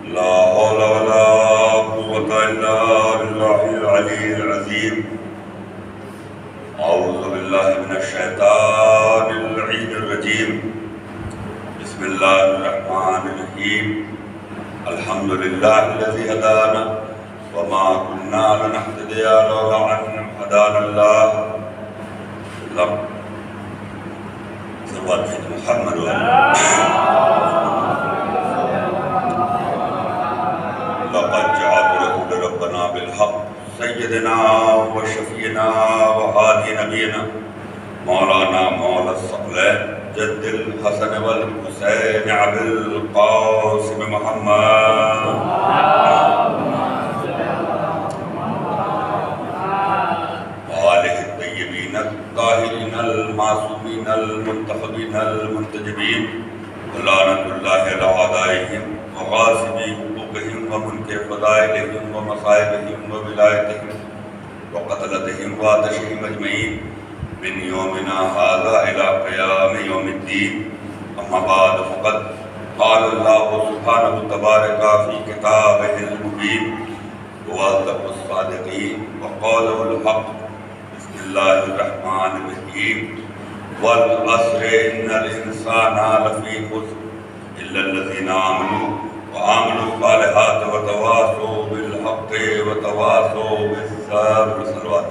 لا حول ولا قوة إلا بالله العلي العظيم. أعوذ بالله من الشيطان اللعين الرجيم. بسم الله الرحمن الرحيم. الحمد لله الذي هدانا وما كنا لنهتدي لولا أن هدانا الله. صلوات محمد لقد جاءت رسول ربنا بالحق سيدنا وشفينا وهادي نبينا مولانا مولا الثقلين جد الحسن والحسين أبي القاسم محمد وآله الطيبين الطاهرين المعصومين المنتخبين المنتجبين لعنة الله على أعدائهم وغاصبي حقوقهم ومنكر فضائلهم ومصائبهم وولايتهم وقتلتهم وعطشهم أجمعين من يومنا هذا إلى قيام يوم الدين. أما بعد فقد قال الله سبحانه تبارك في كتابه المبين وأصدق الصادقين وقوله الحق. بسم الله الرحمن الرحيم. والعصر إن الإنسان لفي خسر إلا الذين آمنوا وعملوا الصالحات وتواصوا بالحق وتواصوا بالصبر. صلوات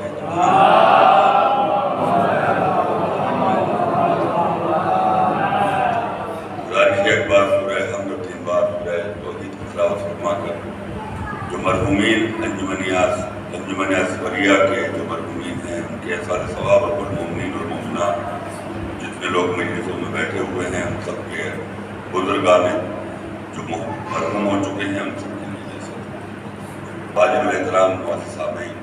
ایک بار سورہ حمد اور 3 بار سورہ توحید کی تلاوت فرما کر جو مرحومین انجمن اسفریہ کے جو مرحومین ہیں ان کے احسان ثواب اور المؤمنین اور المؤمنات جتنے لوگ مجلسوں میں بیٹھے ہوئے ہیں ان سب کے بزرگان جو مرحوم ہو چکے ہیں ان سب کے لیے جیسے واجب الاحترام معزز سامعین،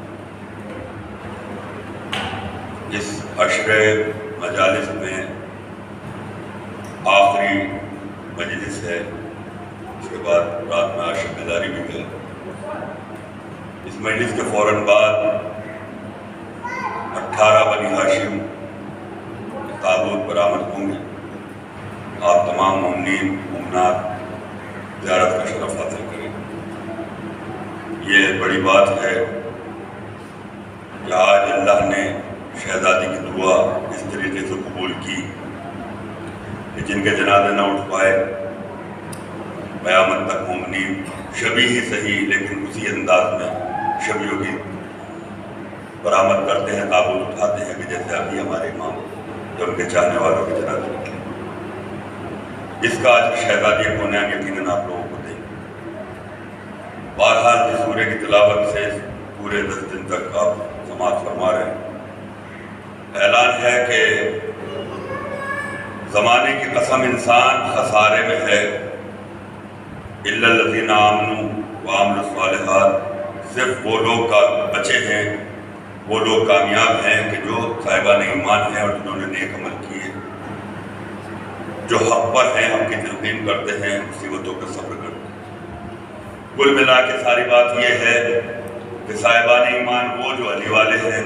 اس عشر مجالس میں آخری مجلس ہے، اس کے بعد رات میں عاشق بیداری بھی ہے۔ اس مجلس کے فوراً بعد 18 بنی ہاشم تابوت برآمد ہوں گے۔ آپ تمام مومنین مومنات زیارت کا شرف حاصل کریں۔ یہ بڑی بات ہے کہ آج اللہ نے شہزادی کی دعا اس طریقے سے قبول کی کہ جن کے جنازے نہ اٹھ پائے قیامت تک مومنین شبی ہی صحیح لیکن اسی انداز میں شبیوں کی برآمد کرتے ہیں، تابوت اٹھاتے ہیں کہ جیسے ابھی ہمارے امام جو ان کے چاہنے والوں کے جنازے نکلے۔ اس کا آج شہزادی کونین یقیناً آپ لوگوں کو دیں۔ بہرحال اس سورے کی تلاوت سے پورے 10 دن تک آپ سماعت فرما رہے ہیں۔ اعلان ہے کہ زمانے کی قسم انسان خسارے میں ہے، الا الذین آمنوا وعملوا الصالحات، صرف وہ لوگ بچے ہیں، وہ لوگ کامیاب ہیں کہ جو صاحبان ایمان ہیں اور جنہوں نے نیک عمل کیے، جو حق پر ہیں، حق کی تلقین کرتے ہیں، مصیبتوں کا صبر کرتے ہیں۔ کل ملا کے ساری بات یہ ہے کہ صاحبان ایمان وہ جو علی والے ہیں،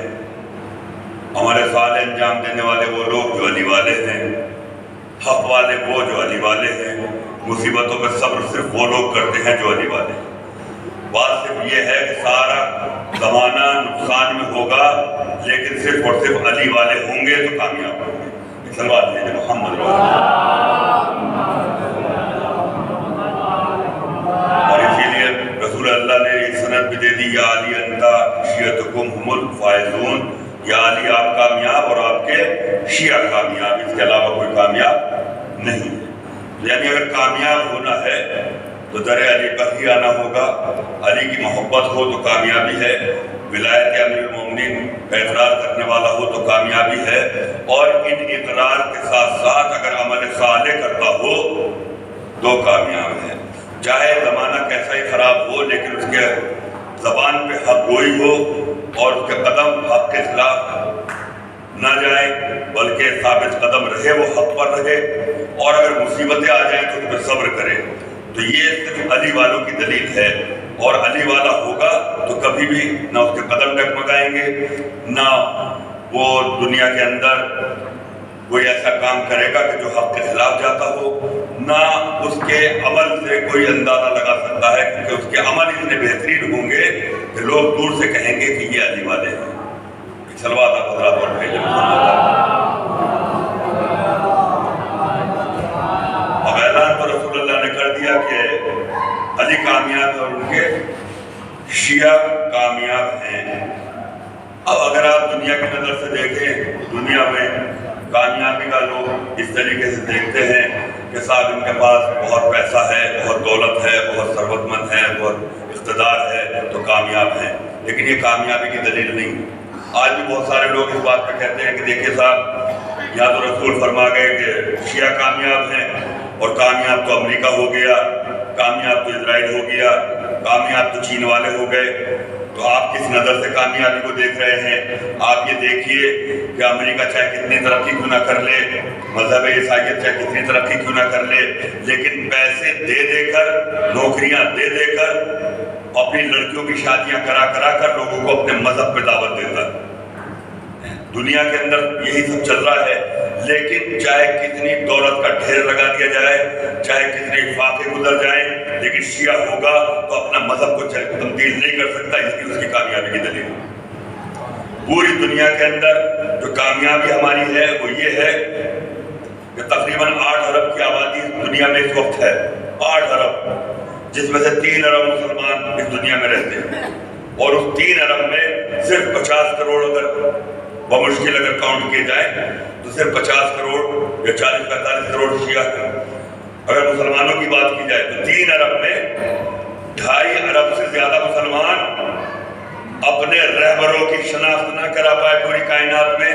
ہمارے صالح انجام دینے والے وہ لوگ جو علی والے ہیں، حق والے وہ جو علی والے ہیں، مصیبتوں پہ صبر صرف وہ لوگ کرتے ہیں جو علی والے ہیں۔ بات صرف یہ ہے کہ سارا زمانہ نقصان میں ہوگا لیکن صرف اور صرف علی والے ہوں گے تو کامیاب ہوں گے۔ صلوات ہے محمد رسول اللہ۔ اور اسی لیے رسول اللہ نے یہ سند بھی دے دی، یا علی انت شیعتکم هم الفائزون، یا علی آپ کامیاب اور آپ کے شیعہ کامیاب، اس کے علاوہ کوئی کامیاب نہیں ہے۔ یعنی اگر کامیاب ہونا ہے تو در علی پر ہی آنا ہوگا، علی کی محبت ہو تو کامیابی ہے، ولایت امیر المومنین کا اقرار کرنے والا ہو تو کامیابی ہے، اور ان اقرار کے ساتھ ساتھ اگر عمل صالح کرتا ہو تو کامیاب ہے۔ چاہے زمانہ کیسا ہی خراب ہو لیکن اس کے زبان پہ حق گوئی ہو اور اس کے قدم حق کے خلاف نہ جائے بلکہ ثابت قدم رہے، وہ حق پر رہے، اور اگر مصیبتیں آ جائیں تو ان پہ صبر کرے۔ تو یہ صرف علی والوں کی دلیل ہے، اور علی والا ہوگا تو کبھی بھی نہ اس کے قدم ڈگمگائیں گے، نہ وہ دنیا کے اندر کوئی ایسا کام کرے گا کہ جو حق کے خلاف جاتا ہو، نہ اس کے عمل سے کوئی اندازہ لگا سکتا ہے، کیونکہ اس کے عمل اتنے بہترین ہوں گے کہ لوگ دور سے کہیں گے کہ یہ علی والے ہیں۔ صلوات آپ حضرات اور بھیجیں۔ اب اعلان تو رسول اللہ نے کر دیا کہ علی کامیاب اور ان کے شیعہ کامیاب ہیں۔ اب اگر آپ دنیا کی نظر سے دیکھیں، دنیا میں کامیابی کا لوگ اس طریقے سے دیکھتے ہیں کہ صاحب ان کے پاس بہت پیسہ ہے، بہت دولت ہے، بہت ثروت مند ہے، بہت اقتدار ہے تو کامیاب ہیں، لیکن یہ کامیابی کی دلیل نہیں۔ آج بھی بہت سارے لوگ اس بات پہ کہتے ہیں کہ دیکھیے صاحب یہاں تو رسول فرما گئے کہ شیعہ کامیاب ہیں، اور کامیاب تو امریکہ ہو گیا، کامیاب تو اسرائیل ہو گیا، کامیاب تو چین والے ہو گئے۔ تو آپ کس نظر سے کامیابی کو دیکھ رہے ہیں؟ آپ یہ دیکھیے کہ امریکہ چاہے کتنی ترقی کیوں نہ کر لے، مذہب عیسائیت چاہے کتنی ترقی کیوں نہ کر لے، لیکن پیسے دے دے کر، نوکریاں دے دے کر، اپنی لڑکیوں کی شادیاں کرا کرا کر لوگوں کو اپنے مذہب پہ دعوت دیتا ہے۔ دنیا کے اندر یہی سب چل رہا ہے، لیکن چاہے کتنی دولت کا ڈھیر لگا دیا جائے، چاہے کتنے فاقے گزر جائیں، لیکن شیعہ ہوگا تو اپنا مذہب کو تبدیل نہیں کر سکتا، اس کی کامیابی کی دلیل۔ پوری دنیا کے اندر جو کامیابی ہماری ہے وہ یہ ہے کہ تقریباً 8 ارب کی آبادی دنیا میں اس وقت ہے، 8 ارب، جس میں سے 3 ارب مسلمان اس دنیا میں رہتے ہیں، اور اس 3 ارب میں صرف 50 کروڑ اگر بمشکل اگر کاؤنٹ کیے جائیں تو صرف 50 کروڑ یا 40-45 کروڑ شیعہ ہیں۔ اگر مسلمانوں کی بات کی جائے تو 3 ارب میں 2.5 ارب سے زیادہ مسلمان اپنے رہبروں کی شناخت نہ کرا پائے پوری کائنات میں۔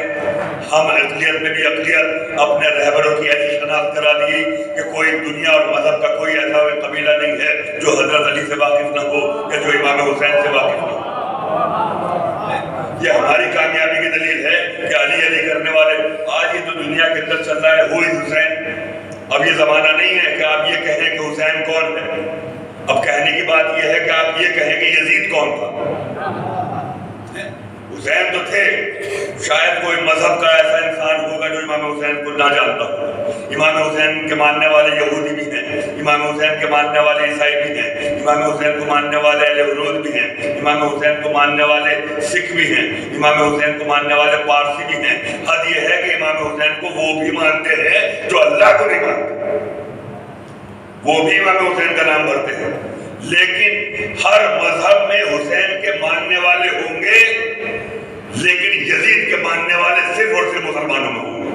ہم اقلیت میں بھی اقلیت اپنے رہبروں کی ایسی شناخت کرا دی کہ کوئی دنیا اور مذہب کا کوئی ایسا قبیلہ نہیں ہے جو حضرت علی سے واقف نہ ہو یا جو امام حسین سے واقف نہ ہو۔ یہ ہماری کامیابی کی دلیل ہے کہ علی علی کرنے والے، آج یہ تو دنیا کے اندر چل رہا ہے ہوئی حسین۔ اب یہ زمانہ نہیں ہے کہ آپ یہ کہیں کہ حسین کون ہے، اب کہنے کی بات یہ ہے کہ آپ یہ کہیں کہ یزید کون تھا۔ حسین تو تھے، شاید کوئی مذہب کا ایسا انسان ہوگا جو امام حسین کو نہ جانتا ہو۔ امام حسین کے ماننے والے یہودی بھی ہیں، امام حسین کے ماننے والے عیسائی بھی ہیں، امام حسین کو ماننے والے اہل حنود بھی ہیں، امام حسین کو ماننے والے سکھ بھی ہیں، امام حسین کو ماننے والے پارسی بھی ہیں۔ حد یہ ہے کہ امام حسین کو وہ بھی مانتے ہیں جو اللہ کو نہیں مانتے، وہ بھی امام حسین کا نام بھرتے ہیں، لیکن ہر مذہب میں حسین کے ماننے والے ہوں گے، لیکن یزید کے ماننے والے صرف اور صرف مسلمانوں میں ہوں گے۔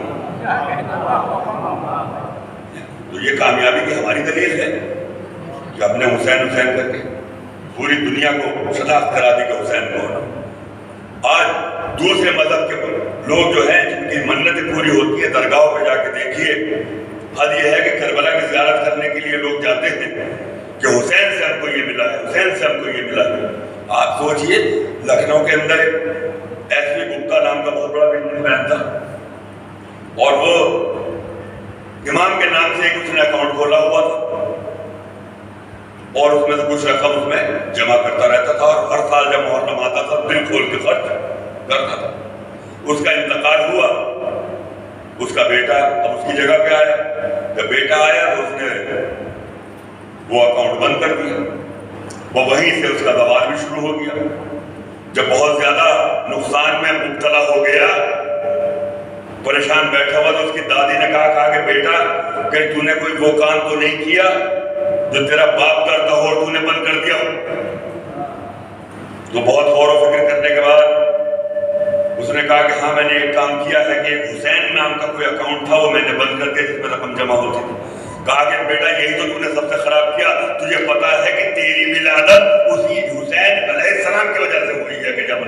تو یہ کامیابی کی ہماری دلیل ہے کہ ہم نے حسین کر کے پوری دنیا کو شناخت کرا دی کہ حسین کون۔ آج دوسرے مذہب کے لوگ جو ہیں جن کی منتیں پوری ہوتی ہے، درگاہوں پہ جا کے دیکھیے، حد یہ ہے کہ کربلا کی زیارت کرنے کے لیے لوگ جاتے ہیں کہ حسین سے ہم کو یہ ملا ہے، حسین سے ہم کو یہ ملا ہے۔ آپ سوچئے لکھنؤ کے اندر ایس وی گپتا نام کا بہت بڑا بزنس مین تھا، اور وہ امام کے نام سے اس نے اکاؤنٹ کھولا ہوا تھا، اور اس میں سے کچھ رقم اس میں جمع کرتا رہتا تھا، اور ہر سال جب محرم آتا تھا دل کھول کے خرچ کرتا تھا۔ اس کا انتقال ہوا، اس کا بیٹا اب اس کی جگہ پہ آیا، جب بیٹا آیا تو اس نے وہ اکاؤنٹ بند کر دیا، وہ وہیں سے اس کا زوال بھی شروع ہو گیا۔ جب بہت زیادہ نقصان میں مبتلا ہو گیا، پریشان بیٹھا ہوا، تو اس کی دادی نے کہا کہ بیٹا کہ تو نے کوئی وہ کام تو نہیں کیا جو تیرا باپ کرتا ہو اور تو نے بند کر دیا ہو؟ تو بہت غور و فکر کرنے کے بعد اس نے کہا کہ ہاں میں نے ایک کام کیا ہے کہ حسین نام کا کوئی اکاؤنٹ تھا وہ میں نے بند کر دیا جس میں رقم جمع ہوتی تھی۔ کہا کہ بیٹا یہی تو نے سب سے خراب کیا، تجھے پتا ہے کہ تیری ولادت اسی حسین علیہ السلام کی وجہ سے ہوئی ہے کہ جب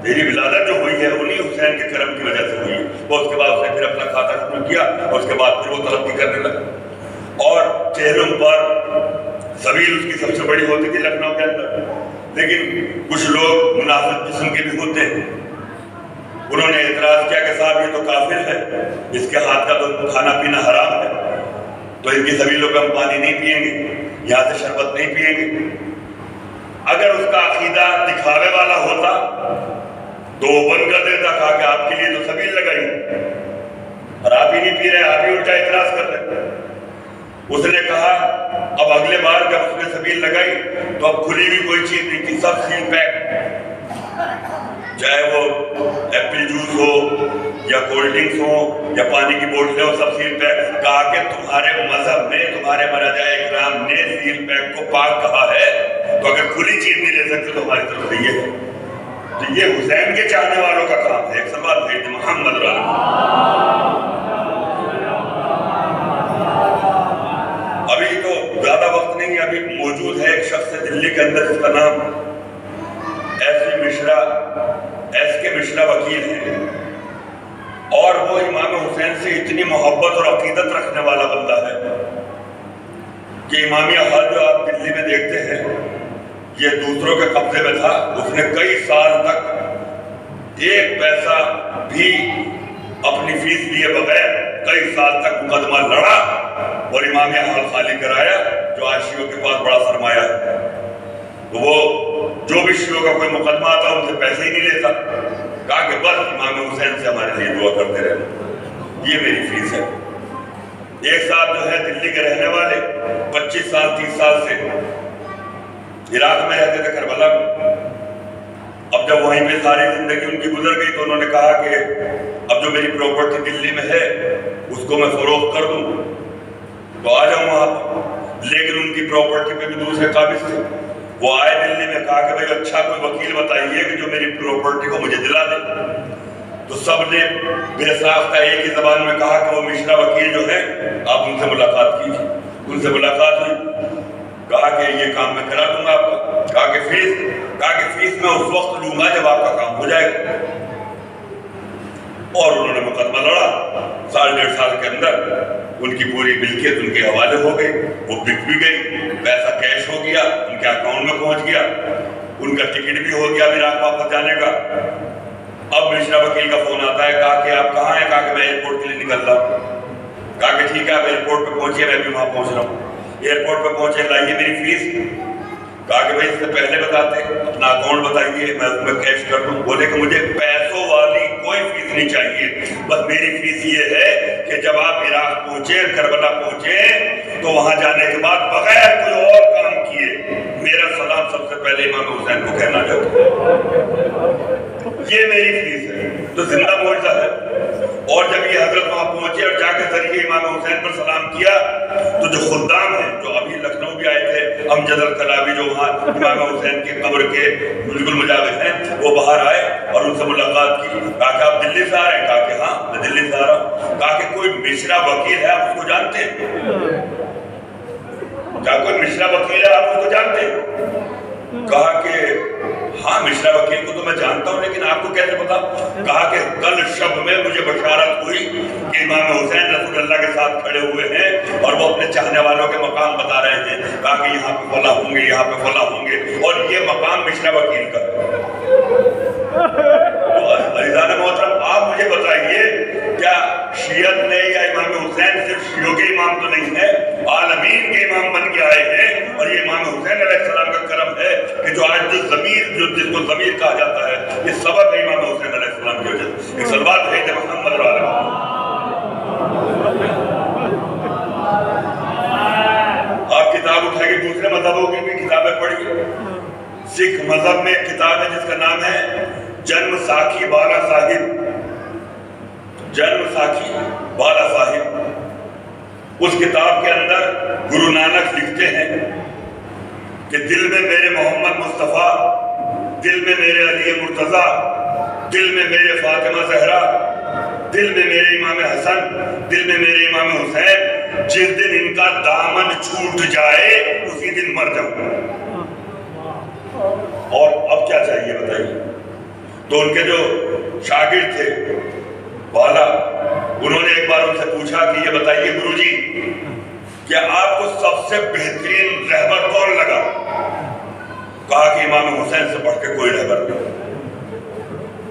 تیری ولادت جو ہوئی ہے انہی حسین کے کرم کی وجہ سے ہوئی ہے۔ وہ اس کے بعد اس نے پھر اپنا کھاتا شروع کیا، اور اس کے بعد پھر وہ ترقی کرنے لگا، اور چہلم پر زمین اس کی سب سے بڑی ہوتی تھی لکھنؤ کے اندر۔ لیکن کچھ لوگ منافق قسم کے بھی ہوتے ہیں، انہوں نے اعتراض کیا کہ صاحب یہ تو کافر ہے، اس کے ہاتھ کا تو کھانا پینا حرام ہے، تو ان کی زمینوں پہ ہم پانی نہیں پیئیں گے، یہاں سے شربت نہیں پیئیں گے۔ اگر اس کا عقیدہ دکھاوے والا ہوتا تو وہ بند کر دیتا، کہا کہ آپ کے لیے تو سبیل لگائی، اور آپ ہی نہیں پی رہے، آپ ہی الٹا اعتراض کر رہے۔ اس نے کہا اب اگلے بار جب اس نے سبیل لگائی تو اب کھلی ہوئی کوئی چیز نہیں تھی، سب سیل پیک، چاہے وہ ایپل جوس ہو یا کولڈ ڈرنکس ہو یا پانی کی بوتلیں ہو، سب سیل پیک۔ کہا کہ تمہارے مذہب میں تمہارے مرجع اکرام نے سیل پیک کو پاک کہا ہے، تو اگر کھلی چیز نہیں لے سکتے تو ہماری طرف سے یہ ہے۔ تو یہ حسین کے چاہنے والوں کا کام ہے۔ ایک سوال بھیج دیں محمد ابھی تو زیادہ وقت نہیں ہے، ابھی موجود ہے ایک شخص دلی کے اندر، جس کا نام ایس کے مشرا وکیل ہے، اور وہ امام حسین سے اتنی محبت اور عقیدت رکھنے والا بندہ ہے کہ امامیہ ہال جو آپ دلی میں دیکھتے ہیں یہ دوسروں کے قبضے میں تھا۔ اس نے کئی سال تک ایک پیسہ بھی اپنی فیس لیے بغیر کئی سال تک مقدمہ لڑا اور امامیہ ہال خالی کرایا، جو آج شیعوں کے پاس بڑا سرمایہ ہے۔ تو وہ جو بھی شیعوں کا کوئی مقدمہ آتا ان سے پیسے ہی نہیں لیتا، کہا کہ بس امام حسین سے ہمارے لیے دعا کرتے رہنا، یہ میری فیس ہے۔ ایک ساتھ جو ہے دلی کے رہنے والے 25 سال 30 سال سے عراق میں رہتے تھے، کربلا میں۔ اب جب وہیں پہ ساری زندگی ان کی گزر گئی تو انہوں نے کہا کہ اب جو میری پراپرٹی دلی میں ہے اس کو میں فروخت کر دوں تو آ جاؤں وہاں پر، لیکن ان کی پراپرٹی پہ بھی دوسرے قابض تھے۔ وہ آئے دلی میں، کہا کہ بھائی اچھا کوئی وکیل بتائیے کہ جو میری پراپرٹی کو مجھے دلا دے۔ تو سب نے بے ساختہ ایک ہی زبان میں کہا کہ وہ مشرا وکیل جو ہے آپ ان سے ملاقات کیجیے۔ ان سے ملاقات ہوئی، کہا کہ یہ کام میں کرا دوں گا آپ کا۔ کہا کہ فیس میں اس وقت لوں گا جب آپ کا کام ہو جائے گا۔ اور انہوں نے مقدمہ لڑا، سال 1.5 سال کے اندر ان کی پوری ملکیت ان کے حوالے ہو گئی، وہ بک بھی گئی، پیسہ کیش ہو گیا، ان کے اکاؤنٹ میں پہنچ گیا، ان کا ٹکٹ بھی ہو گیا عراق واپس جانے کا۔ اب مشرا وکیل کا فون آتا ہے، کہا کہ آپ کہاں ہیں؟ کہا کہ میں ایئرپورٹ کے لیے نکل رہا ہوں۔ کہا کہ ٹھیک ہے آپ ایئرپورٹ پہ پہنچیے، میں بھی وہاں پہنچ رہا ہوں۔ ایئرپورٹ پہ پہنچے، لائیے میری فیس۔ کہا کہ بھائی اس سے پہلے بتاتے اپنا اکاؤنٹ بتائیے، میں اس میں کیش کر دوں۔ بولے کہ مجھے پیسوں والی کوئی فیس نہیں چاہیے، بس میری فیس یہ ہے کہ جب آپ عراق پہنچے، کربلا پہنچے تو وہاں جانے کے بعد بغیر کوئی اور کام کیے میرا سلام سب سے پہلے امام حسین کو کہنا چاہتا ہوں، یہ میری فیس ہے۔ تو زندہ معجزہ ہے۔ اور جب یہ حضرت وہاں پہنچے اور جا کے ذریعے امام حسین پر سلام کیا تو جو خدام ہیں، جو ابھی لکھنؤ بھی آئے تھے، امجد الکلابی جو وہاں امام حسین کی قبر کے بالکل مجاور ہیں، وہ باہر آئے اور ان سے ملاقات کی۔ کہا کہ آپ دلی سے آ رہے ہیں؟ کہا کہ ہاں میں دلی سے آ رہا ہوں۔ کہا کہ کوئی مشرا وکیل ہے آپ اس کو جانتے ہیں؟ کہا کوئی مشرا وکیل ہے آپ اس کو جانتے ہیں؟ کہا کہ ہاں مشرا وکیل کو تو میں جانتا ہوں، لیکن آپ کو کیسے پتا؟ کہا کہ کل شب میں مجھے بشارت ہوئی کہ امام حسین رسول اللہ کے ساتھ کھڑے ہوئے ہیں اور وہ اپنے چاہنے والوں کے مقام بتا رہے ہیں۔ کہا کہ یہاں پہ فلاں ہوں گے، یہاں پہ فلاں ہوں گے، اور یہ مقام مشرا وکیل کا۔ تو عزیزان محترم آپ مجھے بتائیے، کیا شیعت نے یا امام حسین صرف شیعوں کے امام تو نہیں ہے، عالمین کے امام بن کے آئے ہیں؟ اور یہ امام حسین علیہ السلام کا کرم ہے کہ جو آج جس کو ضمیر کہا جاتا ہے، یہ سبب ہے امام حسین علیہ السلام کی وجہ سے۔ ایک صلوات بھیجیں محمد علیہ۔ آپ کتاب اٹھائیے، دوسرے مذہبوں کی بھی کتابیں پڑھیے۔ سکھ مذہب میں ایک کتاب ہے جس کا نام ہے جنم ساکھی بالا صاحب، جنم ساکھی بالا صاحب۔ اس کتاب کے اندر گرو نانک لکھتے ہیں کہ دل میں میرے محمد مصطفیٰ، دل میں میرے علی مرتضیٰ، دل میں میرے فاطمہ زہرا، دل میں میرے امام حسن، دل میں میرے امام حسین، جس دن ان کا دامن چھوٹ جائے اسی دن مر جاؤں۔ اور اب کیا چاہیے بتائیے؟ تو ان کے جو شاگرد تھے بالا، انہوں نے ایک بار ان سے پوچھا کہ یہ بتائیے گرو جی، کیا آپ کو سب سے بہترین رہبر کون لگا؟ کہا کہ امام حسین سے بڑھ کے کوئی رہبر نہیں۔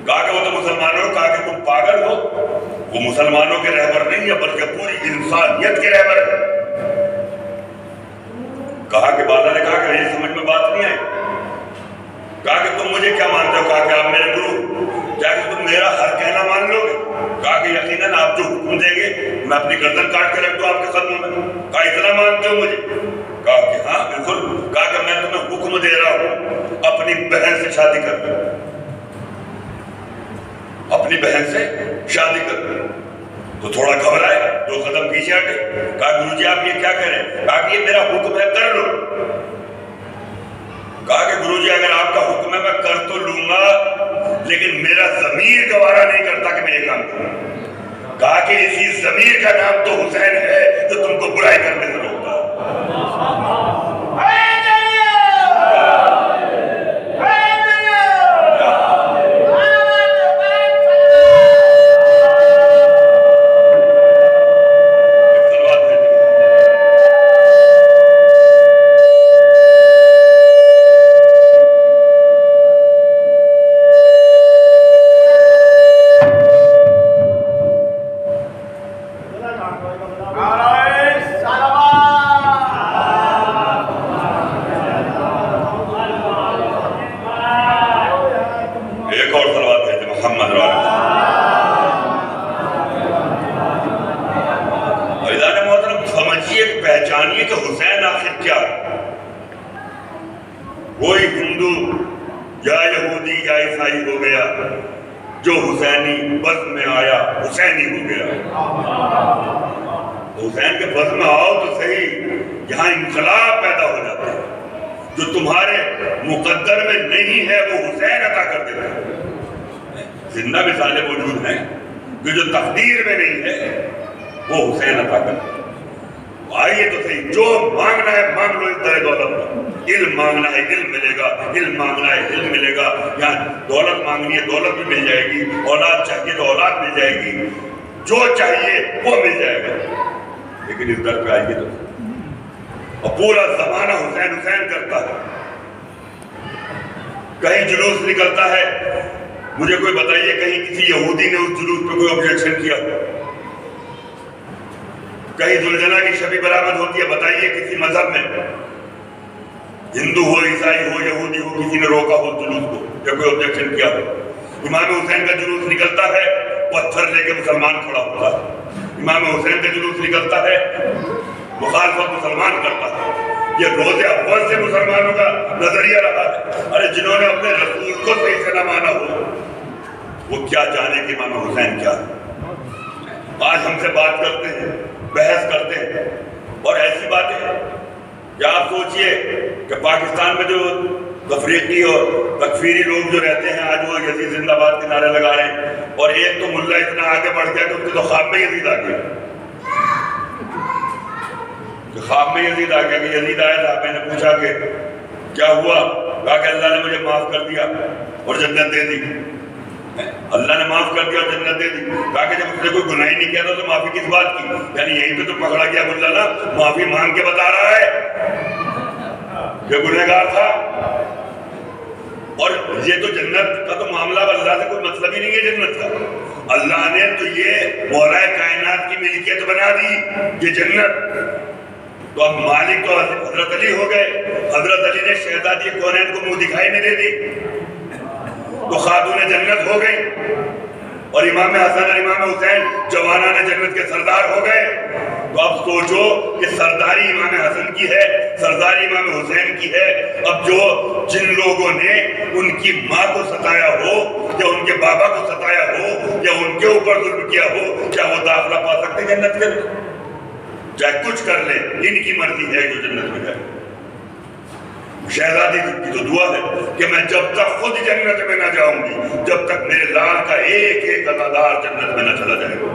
کہا کہ وہ تو مسلمانوں، کہا کہ تم پاگل ہو، وہ مسلمانوں کے رہبر نہیں ہے بلکہ پوری انسانیت کے رہبر ہے۔ کہا کہ بالا نے کہا کہ میری سمجھ میں بات نہیں آئی۔ کہا کہ تم مجھے کیا مانتے ہو؟ کہا کہ آپ میرے گرو، کیا کہ تم میرا ہر کہنا مان لو گے؟ کہا کہ یقیناً آپ جو حکم دیں گے میں اپنی گردن کاٹ کے رکھ دوں آپ کے قدموں میں؟ کہا اتنا مانتے ہو مجھے؟ کہا کہ ہاں بالکل۔ کہا کہ میں تمہیں حکم دے رہا ہوں اپنی بہن سے شادی کر لو، اپنی بہن سے شادی کر لو۔ تو تھوڑا گھبرائے، 2 قدم پیچھے ہٹے۔ کہا گرو جی آپ یہ کیا کہہ رہے ہیں؟ کہا کہ یہ میرا حکم ہے، کر لو۔ کہا کہ گرو جی اگر آپ کا حکم ہے میں کر تو لوں گا، لیکن میرا ضمیر گوارا نہیں کرتا کہ میں یہ کام کروں۔ کہا کہ اسی ضمیر کا نام تو حسین ہے جو تم کو برائی کرنے سے روکتا ہے۔ پہچانیے کہ حسین آخر کیا ہے۔ کوئی ہندو یا یہودی یا عیسائی ہو گیا جو حسینی بزم میں آیا حسینی ہو گیا۔ حسین کے بزم میں آؤ تو صحیح، یہاں انقلاب پیدا ہو جاتا ہے۔ جو تمہارے مقدر میں نہیں ہے وہ حسین عطا کر دیتا ہے۔ زندہ مثالیں موجود ہیں کہ جو تقدیر میں نہیں ہے وہ حسین عطا کرتا ہے۔ آئیے تو صحیح، جو مانگنا ہے مانگ لو اس طرح دولت کا۔ علم مانگنا ہے علم ملے گا، علم مانگنا ہے علم ملے گا، یا دولت مانگنی ہے دولت بھی مل جائے گی، اولاد چاہیے تو اولاد مل جائے گی، جو چاہیے وہ مل جائے گا۔ لیکن اس در پہ آئیے تو اور پورا زمانہ حسین حسین کرتا ہے۔ کہیں جلوس نکلتا ہے، مجھے کوئی بتائیے کہیں کسی یہودی نے اس جلوس پہ کوئی آبجیکشن کیا؟ کہیں زلجنا کی شبی برآمد ہوتی ہے، بتائیے کسی مذہب میں، ہندو ہو عیسائی ہو یہودی ہو، کسی نے روکا ہو جلوس کو یا کوئی آبجیکشن کیا ہو؟ امام حسین کا جلوس نکلتا ہے، پتھر لے کے مسلمان کھڑا ہوتا ہے۔ امام حسین کا جلوس نکلتا ہے، مخالفت مسلمان کرتا ہے۔ یہ روز اول سے مسلمانوں کا نظریہ رہا ہے۔ ارے جنہوں نے اپنے رسول کو صحیح سے نہ مانا ہو وہ کیا جانے کہ امام حسین کیا ہے۔ آج ہم سے بات کرتے ہیں، بحث کرتے ہیں، اور ایسی باتیں کہ آپ سوچئے کہ پاکستان میں جو تفریقی اور تکفیری لوگ جو رہتے ہیں آج وہ یزید زندہ باد کے نعرے لگا رہے ہیں، اور ایک تو ملا اتنا آگے بڑھ گیا کہ ان کے تو خواب میں یزید آ گیا، کہ خواب میں یزید آ گیا کہ یزید آیا تھا۔ میں نے پوچھا کہ کیا ہوا؟ کہا کہ اللہ نے مجھے معاف کر دیا اور جنت دے دی۔ اللہ نے معاف کر دیا اور جنت دے دی۔ کہا کہ جب اس نے کوئی گناہ نہیں کیا تھا تو معافی کس بات کی؟ یعنی یہی تو پکڑا گیا ملا نا، معافی مانگ کے بتا رہا ہے کہ گنہگار تھا۔ اور یہ تو جنت کا تو معاملہ اللہ سے کوئی مطلب ہی نہیں ہے جنت کا۔ اللہ نے تو یہ مولا کائنات کی ملکیت بنا دی یہ جنت۔ تو اب مالک تو حضرت علی ہو گئے، حضرت علی نے شہزادی کونین کو منہ دکھائی نہیں دے دی تو خاتون جنت ہو گئی، اور امام حسن اور امام حسین جوانان جنت کے سردار ہو گئے۔ تو اب سوچو کہ سرداری امام حسن کی ہے، سرداری امام حسین کی ہے۔ اب جو جن لوگوں نے ان کی ماں کو ستایا ہو یا ان کے بابا کو ستایا ہو یا ان کے اوپر ظلم کیا ہو، کیا وہ داخلہ پا سکتے جنت کے؟ چاہے کچھ کر لیں، ان کی مرضی ہے جو جنت میں جائے۔ شہزادی کی تو دعا ہے کہ میں جب تک خود جنت میں نہ جاؤں گی، جب تک میرے لال کا ایک ایک عزادار جنت میں نہ چلا جائے گا،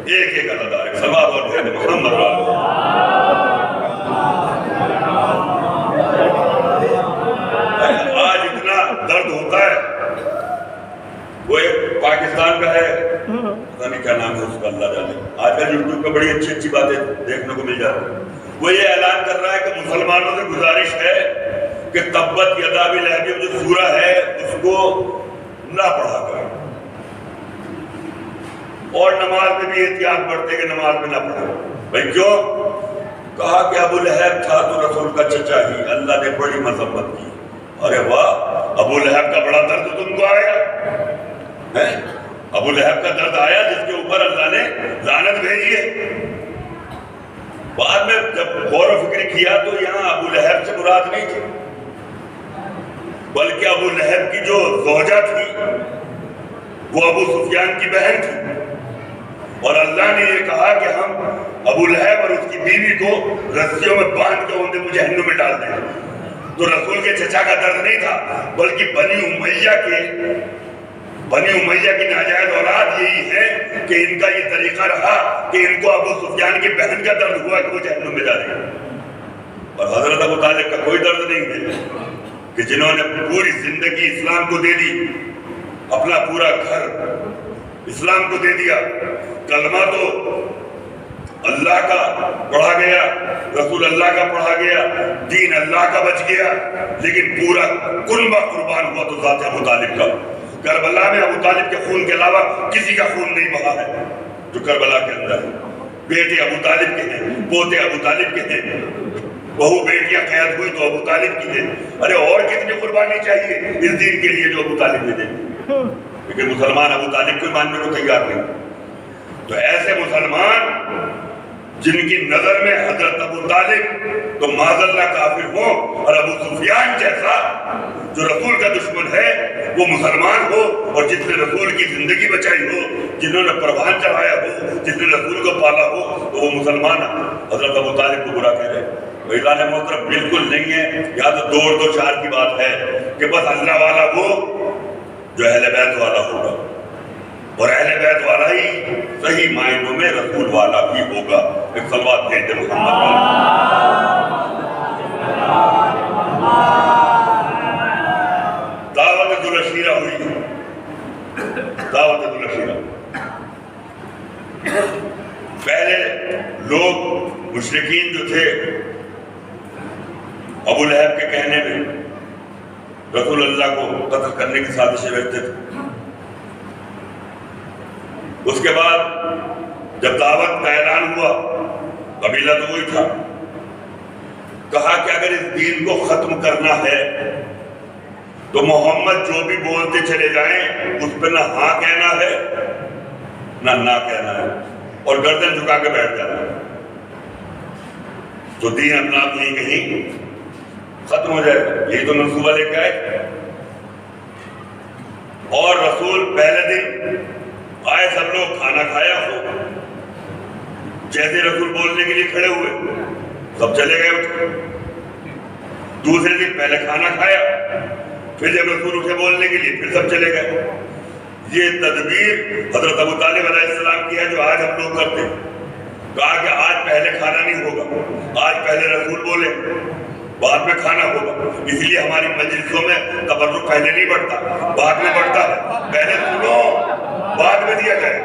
ایک ایک عزادار۔ سوال اور محمد آج اتنا درد ہوتا ہے۔ وہ ایک پاکستان کا ہے، پتہ نہیں کیا نام ہے اس کا، اللہ جانے، آج کل یوٹیوب پہ بڑی اچھی اچھی باتیں دیکھنے کو مل جاتی ہیں۔ وہ یہ اعلان کر رہا ہے کہ مسلمانوں سے گزارش ہے کہ تبت یدا ابی لہب جو سورہ ہے اس کو نہ پڑھا کریں، اور نماز میں بھی احتیاط برتے کہ نماز میں نہ پڑھا۔ بھائی کیوں؟ کہا کہ ابو لہب تھا تو رسول کا چچا ہی، اللہ نے بڑی مذمت کی۔ ارے واہ، ابو لہب کا بڑا درد تم کو آیا ہے؟ ابو لہب کا درد آیا جس کے اوپر اللہ نے لعنت بھیجی ہے۔ بعد میں جب غور و فکر کیا تو یہاں ابو لہب سے مراد نہیں تھی، بلکہ ابو لہب کی جو زوجہ تھی وہ ابو سفیان کی بہن تھی، اور اللہ نے یہ کہا کہ ہم ابو لہب اور اس کی بیوی کو رسیوں میں باندھ کے انہیں جہنم میں ڈال دیں۔ تو رسول کے چچا کا درد نہیں تھا، بلکہ بنی امیہ کی ناجائز اولاد یہی ہے کہ ان کا یہ طریقہ رہا کہ ان کو ابو سفیان کی بہن کا درد ہوا کہ وہ جہنم میں ڈالے۔ اور حضرت ابو طالب کا کوئی درد نہیں ہے کہ جنہوں نے پوری زندگی اسلام کو دے دی، اپنا پورا گھر اسلام کو دے دیا، کلمہ تو اللہ کا پڑھا گیا، رسول اللہ کا پڑھا گیا، دین اللہ کا بچ گیا، لیکن پورا کنبہ قربان ہوا تو ذات ابو طالب کا۔ کربلا میں ابو طالب کے خون کے علاوہ کسی کا خون نہیں بہا ہے جو کربلا کے اندر ہے۔ بیٹے ابو طالب کے ہیں، پوتے ابو طالب کے ہیں، بہو بیٹیاں قید ہوئی تو ابو طالب کی ہیں۔ ارے اور کتنی قربانی چاہیے اس دین کے لیے جو ابو طالب نے دے، لیکن مسلمان ابو طالب کو ماننے کو تیار نہیں۔ تو ایسے مسلمان جن کی نظر میں حضرت ابو طالب تو معاذ اللہ کافر ہو، اور ابو سفیان جیسا جو رسول کا دشمن ہے وہ مسلمان ہو، اور جس نے رسول کی زندگی بچائی ہو، جنہوں نے پروان چڑھایا ہو، جس نے رسول کو پالا ہو، تو وہ مسلمان حضرت ابو طالب کو برا کہہ رہے۔ اعلان محترم بالکل نہیں ہے، یا تو دو اور دو چار کی بات ہے کہ بس اللہ والا وہ جو اہل بیت والا ہوگا، اور اہل بیت والا ہی صحیح معنوں میں رسول والا بھی ہوگا۔ ایک صلوات بھیج دے محمد پر۔ دعوت ذوالعشیرہ ہوئی، دعوت ذوالعشیرہ۔ پہلے لوگ مشرکین جو تھے ابو لہب کے کہنے میں رسول اللہ کو قتل کرنے کی سازشیں رچتے تھے۔ اس کے بعد جب دعوت کا اعلان ہوا، قبیلہ تو وہی تھا، کہا کہ اگر اس دین کو ختم کرنا ہے تو محمد جو بھی بولتے چلے جائیں اس پہ نہ ہاں کہنا ہے نہ کہنا ہے، اور گردن جھکا کے بیٹھ جانا ہے، تو دین اپنا آپ نہیں کہیں ختم ہو جائے گا۔ یہی تو منصوبہ لے کے آئے، اور رسول پہلے دن آئے، سب لوگ کھانا کھایا ہو، جیسے رسول بولنے کے لیے کھڑے ہوئے سب چلے گئے اٹھ۔ دوسرے دن پہلے کھانا کھایا، پھر جب رسول اٹھے بولنے کے لیے پھر سب چلے گئے۔ یہ تدبیر حضرت ابو طالب علیہ السلام کی ہے جو آج ہم لوگ کرتے ہیں۔ کہا کہ آج پہلے کھانا نہیں ہوگا، آج پہلے رسول بولے بعد میں کھانا ہوگا۔ اس لیے ہماری مجلسوں میں تبرک پہلے نہیں بڑھتا، بعد میں بڑھتا ہے۔ پہلے سنو، بعد میں دیا جائے،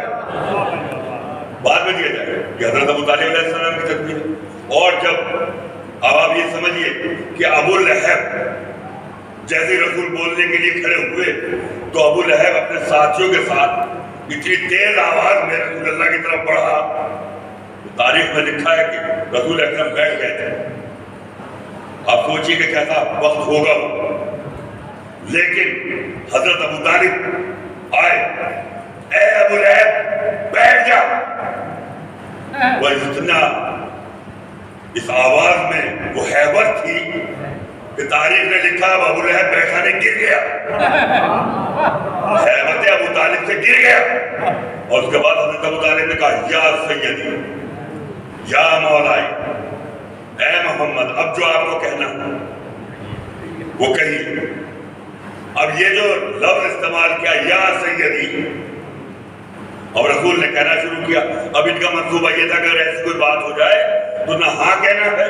بعد میں دیا جائے۔ یہ حضرت ابو طالب علیہ السلام کی تدبیر ہے۔ اور جب اب آپ یہ سمجھیے کہ ابو لہب جیسے رسول بولنے کے لیے کھڑے ہوئے تو ابو لہب اپنے ساتھیوں کے ساتھ اتنی تیز آواز میں رسول اللہ کی طرف بڑھا، تاریخ میں لکھا ہے کہ رسول اکرم بیٹھ گئے تھے۔ آپ سوچیے کہ کیسا وقت ہوگا وہ، لیکن حضرت ابو طالب آئے، اے ابو لہب بیٹھ جا۔ وہ اتنا اس آواز میں وہ ہیبت تھی کہ تاریخ نے لکھا اب ابو لہب بیٹھا نہیں گر گیا، ہیبت ابو طالب سے گر گیا۔ اور اس کے بعد حضرت ابو طالب نے کہا یا سیدی، یا مولائی، اے محمد، اب جو آپ کو کہنا وہ کہیے۔ اب یہ جو لفظ استعمال کیا یا سیدی، اور رسول نے کہنا شروع کیا۔ اب ان کا منصوبہ یہ تھا کہ اگر ایسی کوئی بات ہو جائے تو نہ ہاں کہنا ہے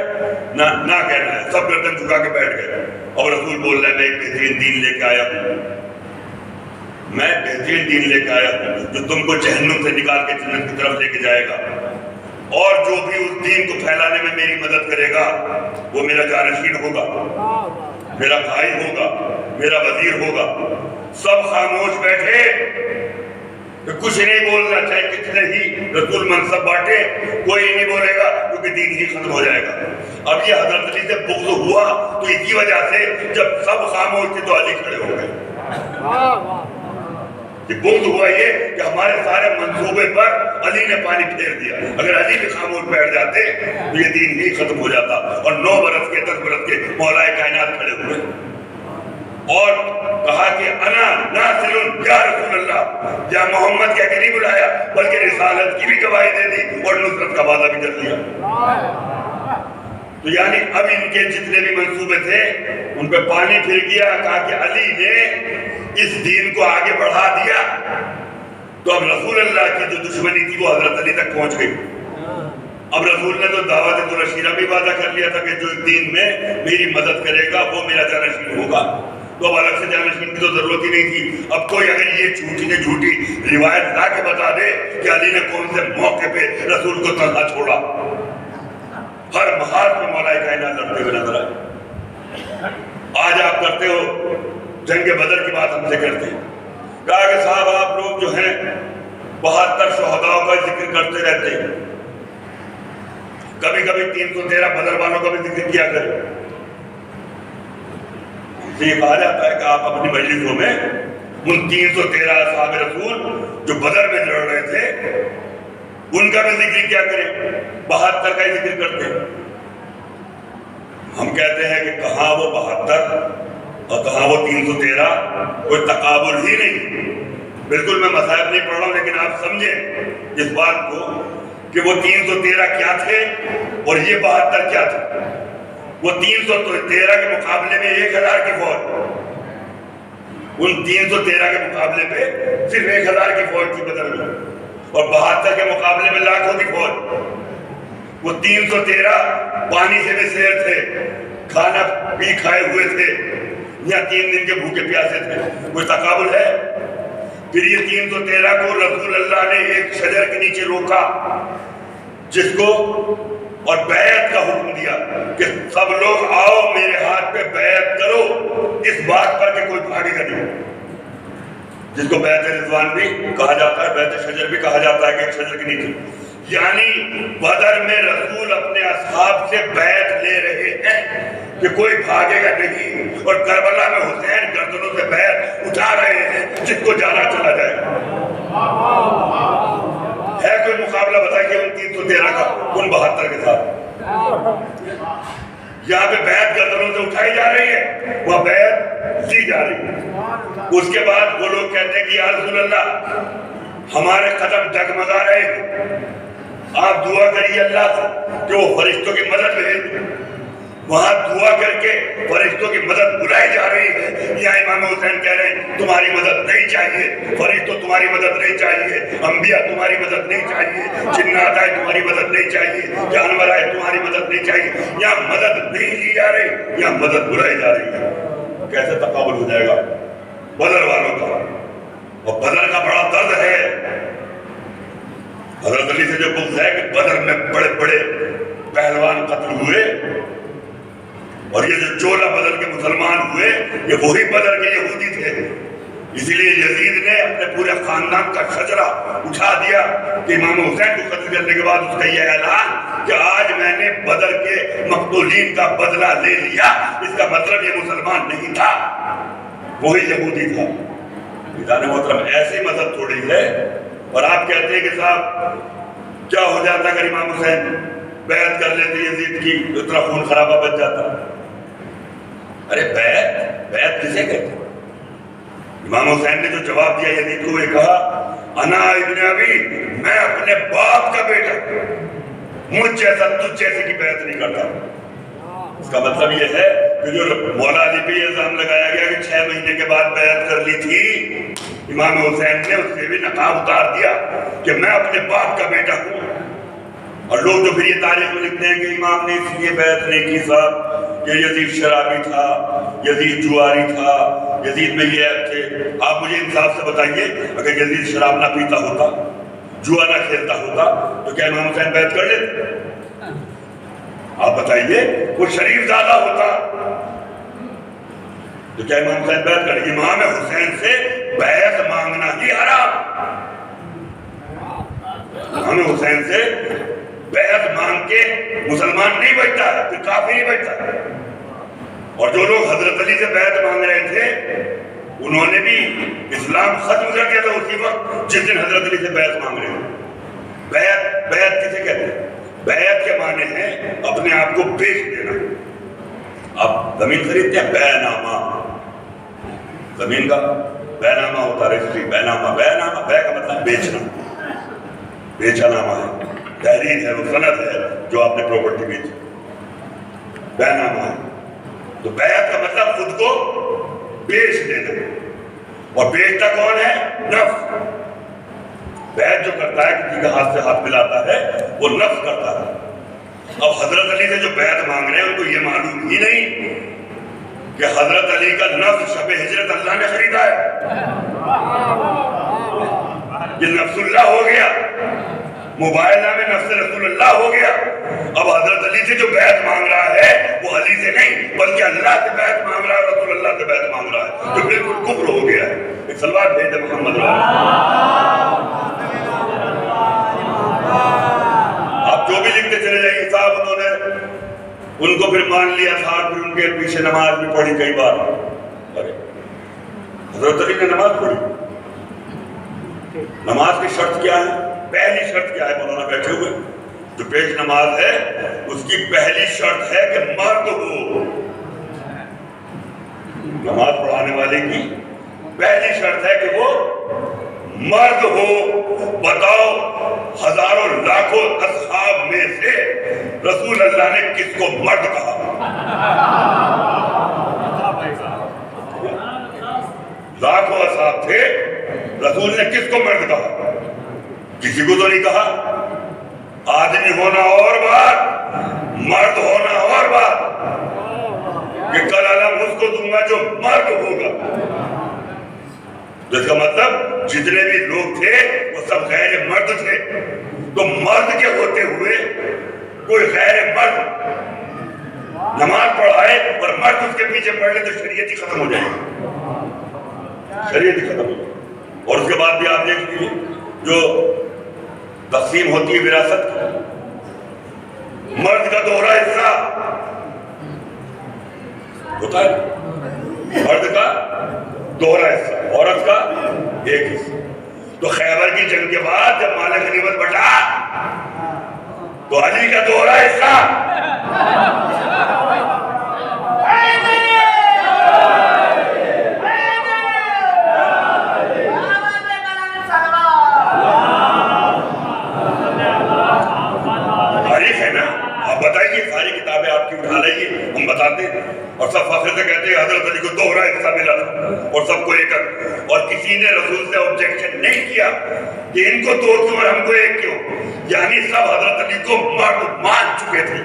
نہ کہنا ہے، سب گردن جھکا کے بیٹھ گئے۔ اور رسول بول رہے ہیں میں ایک بہترین دین لے کے آیا ہوں، میں بہترین دین لے کے آیا ہوں جو تم کو جہنم سے نکال کے جنت کی طرف لے کے جائے گا، اور جو بھی اس دین کو پھیلانے میں میری مدد کرے گا وہ میرا جانشین ہوگا، میرا بھائی ہوگا، میرا وزیر ہوگا۔ سب خاموش بیٹھے کہ کچھ نہیں بولنا، چاہے کتنے ہی رسول منصب بانٹے کوئی نہیں بولے گا کیونکہ دین ہی ختم ہو جائے گا۔ اب یہ حضرت علی سے بغض ہوا تو اسی وجہ سے جب سب خاموش تھے تو علی کھڑے ہو گئے۔ کہ بغض ہوا یہ کہ ہمارے سارے منصوبے پر علی نے پانی پھیر دیا. اگر علی بھی خاموش بیٹھ جاتے تو یہ دین ہی ختم ہو جاتا. اور 9 برس کے 10 برس کے مولا کائنات کھڑے ہوئے اور کہا کہ انا ناصر یا رسول اللہ، یا محمد کہہ کے نہیں بلایا بلکہ رسالت کی بھی گواہی دے دی اور نصرت کا وعدہ بھی کر دیا. تو یعنی اب ان کے جتنے بھی منصوبے تھے ان پہ پانی پھر گیا. کہا کہ علی نے اس دین کو آگے بڑھا دیا تو اب رسول اللہ کی جو دشمنی تھی وہ حضرت علی تک پہنچ گئی. اب رسول نے تو دعوت العشیرہ بھی وعدہ کر لیا تھا کہ جو دین میں میری مدد کرے گا وہ میرا جانشین ہوگا. تو اب الگ سے جانشین کی تو ضرورت ہی نہیں تھی. اب کوئی اگر یہ جھوٹی روایت لا کے بتا دے کہ علی نے کون سے موقع پہ رسول کو تنہا چھوڑا. ہر محال میں مولا کائنات لڑتے ہوئے نظر آئے. آج آپ کرتے ہو جنگ بدر کی بات ہم سے کرتے ہیں. کہا کہ صاحب آپ لوگ جو ہیں 72 شہداؤں کا ذکر کرتے رہتے ہیں، کبھی کبھی 313 بدر والوں کا بھی ذکر کیا کریں. یہ کہا جاتا ہے کہ آپ اپنی مجلسوں میں ان 313 اصحاب رسول جو بدر میں لڑ رہے تھے ان کا بھی ذکر کیا کریں. 72 کا ہی ذکر کرتے ہیں. ہم کہتے ہیں کہ کہاں وہ 72 اور کہاں وہ 313، کوئی تقابل ہی نہیں. بالکل میں مصائب نہیں پڑھ رہا ہوں لیکن آپ سمجھیں اس بات کو کہ وہ 313 کیا تھے اور یہ 72 کیا تھے. وہ 313 کے مقابلے میں 1000 کی فوج، ان 313 کے مقابلے پہ صرف 1000 کی فوج تھی بدر میں، اور 72 کے مقابلے میں لاکھوں کی فوج. وہ 313 پانی سے بھی سیر تھے، کھانا بھی کھائے ہوئے تھے، یا 3 دن کے بھوکے پیاسے تھے. کوئی تقابل ہے؟ پھر یہ 313 کو رسول اللہ نے ایک شجر کے نیچے روکا جس کو اور بیعت کا حکم دیا کہ سب لوگ آؤ میرے ہاتھ پہ بیعت کرو اس بات پر کہ کوئی بھاگے گا نہیں. جس کو بیعت رضوان بھی کہا جاتا ہے، بیعت شجر بھی کہا جاتا ہے کہ ایک شجر کے نیچے. یعنی بدر میں رسول اپنے اصحاب سے بیعت لے رہے ہیں کہ کوئی بھاگے گا نہیں، اور کربلا میں حسین گردنوں سے بیعت اٹھا رہے ہیں جس کو جانا چلا جائے. ہے کوئی مقابلہ بتائیے ان 313 کا ان 72 کے ساتھ؟ یہاں پہ بیعت گردنوں سے اٹھائی جا رہی ہے، وہاں بیعت دی جا رہی ہے. اس کے بعد وہ لوگ کہتے ہیں کہ یا رسول اللہ ہمارے قدم ڈگمگا رہے ہیں، آپ دعا کریے اللہ سے کہ وہ فرشتوں کی مدد بھیج. وہاں دعا کر کے فرشتوں کی مدد بلائی جا رہی ہے. یا امام حسین کہہ رہے ہیں تمہاری مدد نہیں چاہیے، فرشتوں تمہاری مدد نہیں چاہیے، انبیاء تمہاری مدد نہیں چاہیے، جنات آئے تمہاری مدد نہیں چاہیے، جانور آئے تمہاری مدد نہیں چاہیے. یہاں مدد نہیں لی جا رہی، یہاں مدد بلائی جا رہی ہے. کیسے تقابل ہو جائے گا بدر والوں کا؟ اور بدر کا بڑا درد ہے. حضرت علی سے جو بغض ہے کہ بدر میں بڑے بڑے پہلوان قتل ہوئے، اور یہ جو چولہ بدر کے مسلمان ہوئے یہ وہی بدر کے یہودی تھے. اسی لیے یزید نے اپنے پورے خاندان کا شجرہ اٹھا دیا کہ امام حسین کو قتل کرنے کے بعد اس کا یہ اعلان کہ آج میں نے بدر کے مقتولین کا بدلہ لے لیا. اس کا مطلب یہ مسلمان نہیں تھا، وہی یہودی تھا. میدان محترم ایسی مذہب تھوڑی ہے. اور آپ کہتے ہیں کہ صاحب کیا ہو جاتا اگر امام حسین بیعت کر لیتے یزید کی، اتنا خون خرابہ بچ جاتا. ارے بیعت کسے کہتے ہیں؟ امام حسین نے جو جواب دیا یزید کو، یہ کہا انا ابن ابی، میں اپنے باپ کا بیٹا، مجھ جیسا تجھ جیسے کی بیعت نہیں کرتا. اس کا مطلب یہ ہے کہ جو مولا علی پہ یہ الزام لگایا گیا کہ 6 مہینے کے بعد بیعت کر لی تھی، امام حسین نے اس سے بھی نقاب اتار دیا کہ میں اپنے باپ کا بیٹا ہوں. اور لوگ جو پھر یہ تاریخ میں لکھتے ہیں کہ امام نے اس لیے بیعت نہیں کی صاحب کہ یزید شرابی تھا، یزید جواری تھا، یزید میں یہ عیب تھے. آپ مجھے انصاف سے بتائیے اگر یزید شراب نہ پیتا ہوتا، جوا نہ کھیلتا ہوتا تو کیا امام حسین بیعت کر لیتے؟ آپ بتائیے. وہ شریف زادہ ہوتا تو کیا امام حسین بیعت کر؟ امام حسین سے بیعت مانگنا ہی حرام. امام حسین سے بیعت مانگ کے مسلمان نہیں بچتا ہے، پھر کافر نہیں بچتا ہے. اور جو لوگ حضرت علی سے بیعت مانگ رہے تھے انہوں نے بھی اسلام ختم کر دیا تھا اسی وقت جس دن حضرت علی سے بیعت مانگ رہے ہیں۔ بیعت کسے کہتے ہیں؟ بیعت کے معنی ہے اپنے آپ کو بیچ دینا۔ آپ زمین خریدتے ہیں، بیع نامہ، زمین کا بیع نامہ ہوتا ہے، رجسٹری بیع نامہ بیع کا مطلب بیچنا، بیچا نامہ ہے، تحریر ہے، وہ سند ہے جو آپ نے پراپرٹی بیچی، بیع نامہ ہے۔ تو بیعت کا مطلب خود کو بیچ دینا، اور بیچتا کون ہے؟ نفس۔ بیعت جو کرتا ہے کسی کے ہاتھ سے ہاتھ ملاتا ہے وہ نفس کرتا ہے۔ اب حضرت علی سے جو بیعت مانگ رہے ہیں ان کو یہ معلوم ہی نہیں کہ حضرت علی کا نفس شب ہجرت اللہ نے خریدا ہے، یہ نفس اللہ ہو گیا، موبائل نام نفس رسول اللہ ہو گیا۔ اب حضرت علی سے جو بیعت مانگ رہا ہے وہ علی سے نہیں بلکہ اللہ سے بیعت مانگ رہا ہے، رسول اللہ سے بیعت مانگ رہا ہے، جو بالکل کفر ہو گیا ہے۔ ایک سلوات بھیج دے محمد آپ جو بھی لکھتے چلے جائیے صاحب، انہوں نے ان کو پھر مان لیا تھا، پھر ان کے پیچھے نماز بھی پڑھی کئی بار۔ حضرت علی نے نماز پڑھی، نماز کی شرط کیا ہے؟ پہلی شرط کیا ہے؟ مولانا بیٹھے ہوئے، جو پیش نماز ہے اس کی پہلی شرط ہے کہ مرد ہو۔ نماز پڑھانے والے کی پہلی شرط ہے کہ وہ مرد ہو۔ بتاؤ ہزاروں لاکھوں اصحاب میں سے رسول اللہ نے کس کو مرد کہا؟ لاکھوں اصحاب تھے، رسول نے کس کو مرد کہا؟ کسی کو تو نہیں کہا۔ آدمی ہونا اور بات، مرد ہونا اور بات، کہ کل علم اس کو دوں گا جو مرد ہوگا۔ جس کا مطلب جتنے بھی لوگ تھے وہ سب غیر مرد تھے، تو مرد کے ہوتے ہوئے کوئی غیر مرد نماز پڑھائے اور مرد اس کے پیچھے پڑھ لے تو شریعت ہی ختم ہو جائے گی، شریعت ہی ختم ہو جائے گی۔ اور اس کے بعد بھی آپ دیکھ لیجیے جو تقسیم ہوتی ہے وراثت کی، مرد کا دوہرا حصہ ہوتا ہے، مرد کا دوہرا حصہ، عورت کا ایک حصہ۔ تو خیبر کی جنگ کے بعد جب مال غنیمت بٹا تو علی کا دوہرا حصہ تاریخ ہے نا، آپ بتائیے، ساری کتابیں آپ کی اٹھا لائیے، ہم بتاتے ہیں، اور سب فخر سے کہتے ہیں حضرت علی کو دوہرا حصہ ملا تھا اور سب کو ایک، اور کسی نے رسول سے آبجیکشن نہیں کیا کہ ان کو دو کیوں اور ہم کو ایک کیوں، یعنی سب حضرت علی کو مرد مان چکے تھے۔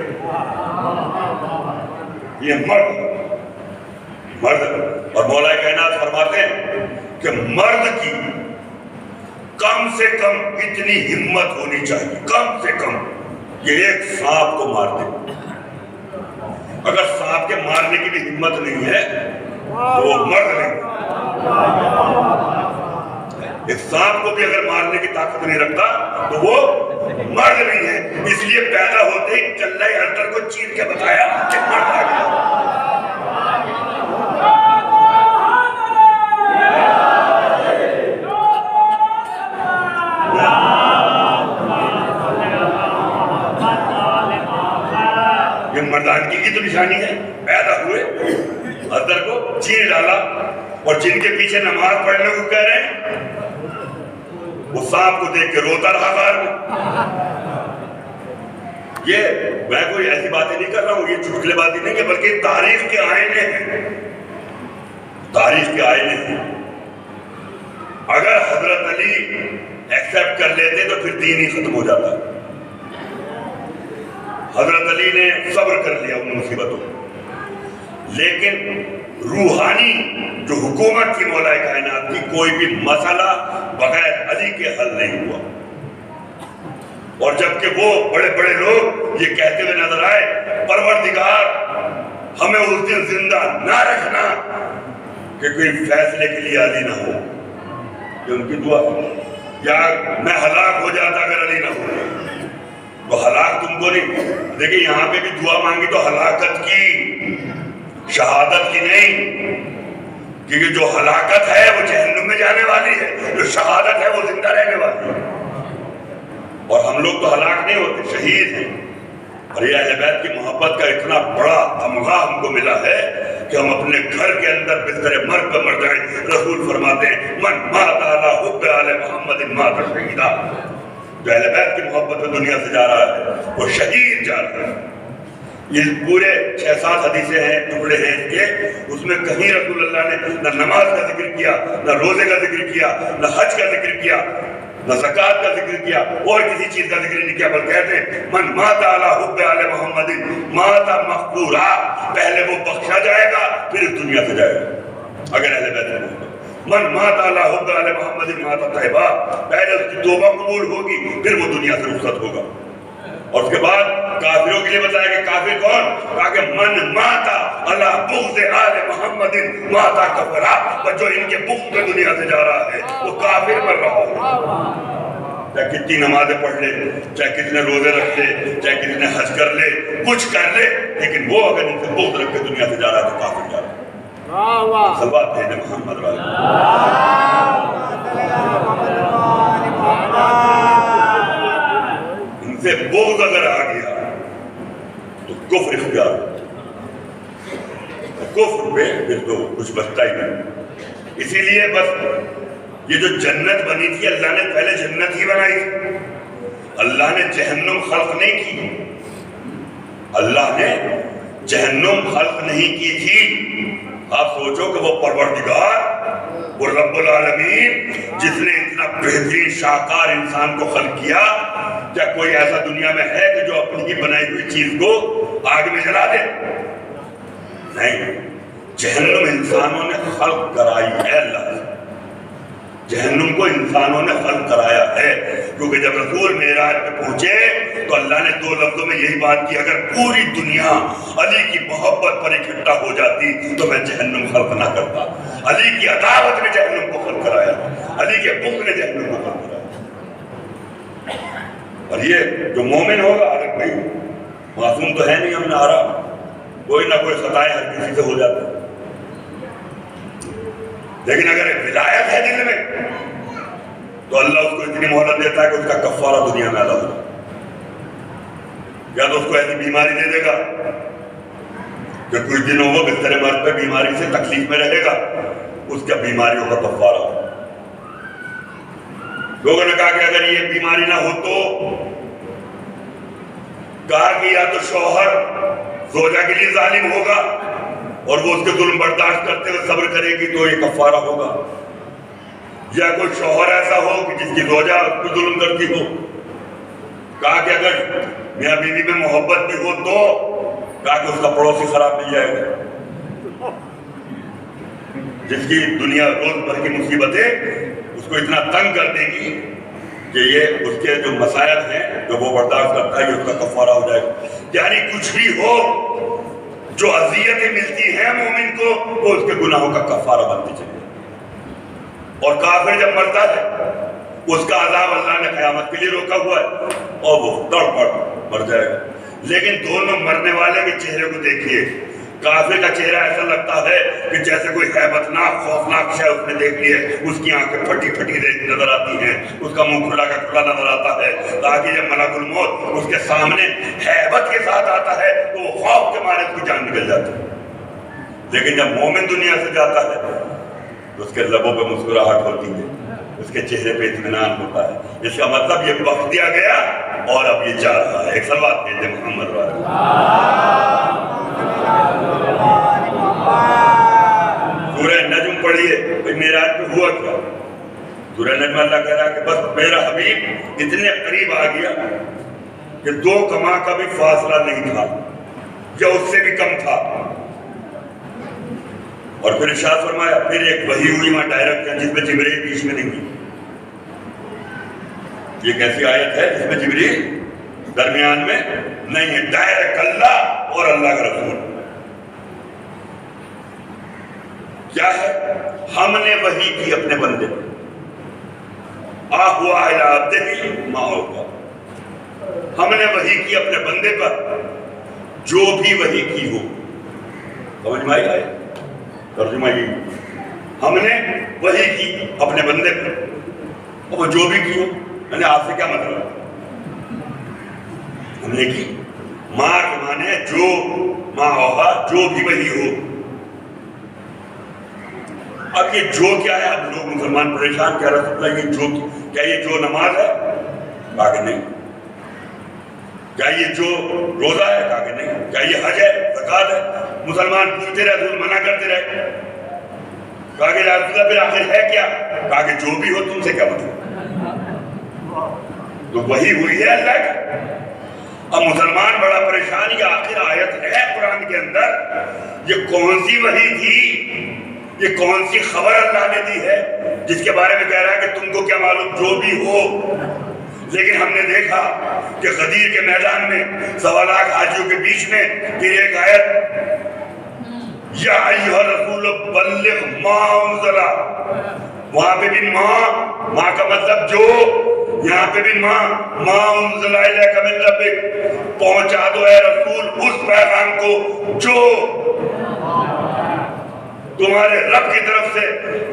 یہ مرد اور مولا کائنات فرماتے ہیں کہ مرد کی کم سے کم اتنی ہمت ہونی چاہیے، کم سے کم یہ ایک سانپ کو مار دے۔ اگر سانپ کے مارنے کی بھی ہمت نہیں ہے تو وہ مرد نہیں۔ ایک سانپ کو بھی اگر مارنے کی طاقت نہیں رکھتا تو وہ مرد نہیں ہے۔ اس لیے پیدا ہوتے ہی چلہ ارتر کو چیر کے بتایا کہ مرد آ گیا۔ یہ مردانگی کی تو نشانی ہے، پیدا ہوئے، ارتر کو چیر ڈالا، اور جن کے پیچھے نماز پڑھنے کو کہہ رہے ہیں وہ سانپ کو دیکھ کے روتا رہا غار میں۔ یہ میں کوئی ایسی باتیں نہیں کر رہا ہوں، یہ چٹکلے باتیں نہیں ہے، بلکہ تاریخ کے آئینے ہیں، تاریخ کے آئینے ہیں۔ اگر حضرت علی ایکسیپٹ کر لیتے تو پھر دین ہی ختم ہو جاتا۔ حضرت علی نے صبر کر لیا ان مصیبتوں، لیکن روحانی جو حکومت تھی مولا کائنات کی، کوئی بھی مسئلہ بغیر علی کے حل نہیں ہوا۔ اور جبکہ وہ بڑے بڑے لوگ یہ کہتے ہوئے نظر آئے پروردگار ہمیں اس دن زندہ نہ رکھنا کہ کوئی فیصلے کے لیے علی نہ ہو، یہ ان کی دعا، یا میں ہلاک ہو جاتا اگر علی نہ ہو۔ وہ ہلاک تم کو نہیں، دیکھیں یہاں پہ بھی دعا مانگی تو ہلاکت کی، شہادت کی نہیں۔ کیونکہ جو ہلاکت ہے وہ جہنم میں جانے والی ہے، جو شہادت ہے وہ زندہ رہنے والی ہے۔ اور ہم لوگ تو ہلاک نہیں ہوتے، شہید ہیں۔ اور یہ اہل بیت کی محبت کا اتنا بڑا تمغہ ہم کو ملا ہے کہ ہم اپنے گھر کے اندر بستر مرگ پہ مر جائیں۔ رسول فرماتے ہیں من مات علی حب آل محمد مات شہیدا۔ جو اہل بیت کی محبت میں دنیا سے جا رہا ہے وہ شہید جا رہا ہے۔ یہ پورے 6-7 حدیثیں ہیں، ٹکڑے ہیں اس کے، اس میں کہیں رسول اللہ نے نہ نماز کا ذکر کیا، نہ روزے کا ذکر کیا، نہ حج کا ذکر کیا، نہ زکوٰۃ کا ذکر کیا، اور کسی چیز کا ذکر نہیں کیا، بلکہ کہتے ہیں من مات علی حب آل محمد مات مغفورا، پہلے وہ بخشا جائے گا پھر اس دنیا سے جائے گا اگر اہل بیت میں محبت۔ من مات علی حب آل محمد مات طیبا، پہلے اس کی توبہ قبول ہوگی پھر وہ دنیا سے رخصت ہوگا۔ اور اس کے بعد کافروں کے لیے بتایا کہ کافر کون؟ کہا کہ من ماتا علی بغض آل محمد ماتا کفرا، اور جو ان کے بغض میں دنیا سے جا رہا ہے وہ کافر مر رہا ہے۔ چاہے کتنی نمازیں پڑھ لے، چاہے کتنے روزے رکھ لے، چاہے کتنے حج کر لے، کچھ کر لے، لیکن وہ اگر ان سے بغض رکھ کے دنیا سے جا رہا ہے تو کافر جا رہا ہے۔ صلوات بھیجیں محمد سے بغض اگر آ گیا تو کفر اختیار، کفر پہ پھر تو کچھ بچتا ہی نہیں۔ اسی لیے بس یہ جو جنت بنی تھی اللہ نے پہلے جنت ہی بنائی تھی، اللہ نے جہنم خلق نہیں کی، اللہ نے جہنم خلق نہیں کی تھی۔ آپ سوچو کہ وہ پروردگار، وہ رب العالمین جس نے اتنا بہترین شاہکار انسان کو خلق کیا، کیا کوئی ایسا دنیا میں ہے کہ جو اپنی ہی بنائی ہوئی چیز کو آگ میں جلا دے؟ نہیں، جہنم انسانوں نے خلق کرائی ہے، اللہ سے جہنم کو انسانوں نے خلق کرایا ہے، کیونکہ جب رسول معراج پہ پہنچے تو اللہ نے 2 لفظوں میں یہی بات کی، اگر پوری دنیا علی کی محبت پر اکٹھا ہو جاتی تو میں جہنم خلق نہ کرتا۔ علی کی عداوت نے جہنم کو خلق کرایا، علی کے بغض نے جہنم کو خلق کرایا۔ اور یہ جو مومن ہوگا، اگر بھائی معصوم تو ہے نہیں، ہم نے آ رہا کوئی نہ کوئی خطائیں ہر کسی سے ہو جاتی، لیکن اگر ولایت ہے دل میں تو اللہ اس کو اتنی مہلت دیتا ہے کہ اس کا کفارہ دنیا میں ادا ہو جائے۔ یا تو اس کو ایسی بیماری دے دے گا کہ کچھ دنوں وہ بستر مرگ پہ بیماری سے تکلیف میں رہے گا، اس کا بیماریوں کا کفارہ ہو۔ لوگوں نے کہا کہ اگر یہ بیماری نہ ہو تو کہا کہ یا تو شوہر زوجہ کے لیے ظالم ہوگا اور وہ اس کے ظلم برداشت کرتے ہوئے صبر کرے گی تو یہ کفارہ ہوگا، یا کوئی شوہر ایسا ہو کہ جس کی زوجہ اس کو ظلم کرتی ہو۔ کہا کہ اگر میاں بیوی میں محبت بھی ہو تو کہا کہ اس کا پڑوسی خراب مل جائے گا، جس کی دنیا روز بھر کی مصیبتیں اس کو اتنا تنگ کر دے گی کہ یہ اس کے جو مسائل ہیں جو وہ برداشت کرتا ہے یہ اس کا کفارہ ہو جائے گا۔ یعنی کچھ بھی ہو جو اذیتیں ملتی ہیں مومن کو وہ اس کے گناہوں کا کفارہ بنتی چلی۔ اور کافر جب مرتا ہے اس کا عذاب اللہ نے قیامت کے لیے روکا ہوا ہے اور وہ تڑ پڑ مر جائے گا۔ لیکن دونوں مرنے والے کے چہرے کو دیکھیے، کافر کا چہرہ ایسا لگتا ہے کہ جیسے کوئی ہیبتناک خوفناک شے اس نے دیکھ لی ہے، اس کی آنکھیں پھٹی پھٹی نظر آتی ہیں، اس کا منہ کھلا کا کھلا نظر آتا ہے، تاکہ جب ملک الموت اس کے سامنے ہیبت کے ساتھ آتا ہے تو وہ خوف کے مارے اس کی جان نکل جاتی ہے۔ لیکن جب مومن دنیا سے جاتا ہے تو اس کے لبوں پہ مسکراہٹ ہوتی ہے، اس کے چہرے پہ اطمینان ہوتا ہے، اس کا مطلب یہ بخش دیا گیا اور اب یہ جا رہا ہے۔ ایک صلوات بھیجیں محمد سورہ نجم پڑھیے، معراج پہ ہوا کیا؟ سورہ نجم اللہ کہہ رہا ہے کہ بس میرا حبیب اتنے قریب آ گیا کہ 2 کما کا بھی فاصلہ نہیں تھا یا اس سے بھی کم تھا۔ اور پھر ارشاد فرمایا پھر ایک وحی ہوئی وہاں ڈائریکٹ جس میں جبریل بیچ میں نہیں ہوئی۔ یہ کیسی آیت ہے جس میں جبریل درمیان میں نہیں ہے، ڈائریکٹ اللہ اور اللہ کا رسول۔ کیا ہے؟ ہم نے وحی کی اپنے بندے آہوا الی عبدہ ما اوحی، ہم نے وحی کی اپنے بندے پر جو بھی وحی کی ہو۔ سمجھ میں آئی؟ ترجمہ یہ ہم نے وہی کی اپنے بندے پر، اور وہ جو بھی کی ہو، میں نے آپ سے کیا مطلب، ہم نے کی۔ ماں کے معنی جو، ماں اوہا جو بھی وہی ہو۔ اب یہ جو کیا ہے؟ اب لوگ مسلمان پریشان، کیا رسول اللہ یہ جو، کیا یہ جو نماز ہے؟ کہا کہ نہیں۔ کیا یہ جو روزہ ہے؟ کہا کہ نہیں۔ کیا یہ حج ہے، زکات ہے؟ مسلمان پوچھتے رہے، رسول منع کرتے رہے۔ کہا کہ رسول اللہ پھر آخر ہے کیا؟ کہا کہ جو بھی ہو، تم سے کیا مطلب؟ تو وہی ہوئی ہے اللہ کی۔ اب مسلمان بڑا پریشان، یہ آخر آیت ہے قرآن کے اندر، یہ کون سی وحی تھی، یہ کون سی خبر اللہ نے دی ہے جس کے بارے میں کہہ رہا ہے کہ تم کو کیا معلوم جو بھی ہو۔ لیکن ہم نے دیکھا کہ غدیر کے میدان میں 1.25 لاکھ حاجیوں کے بیچ میں پھر ایک آیت، یا ایھا الرسول بلغ ما انزل، وہاں پہ بھی ماں کا مطلب جو، یہاں پہ بھی ما انزل الیک من ربک، پہنچا دو اے رسول اس پیغام کو جو تمہارے رب کی طرف سے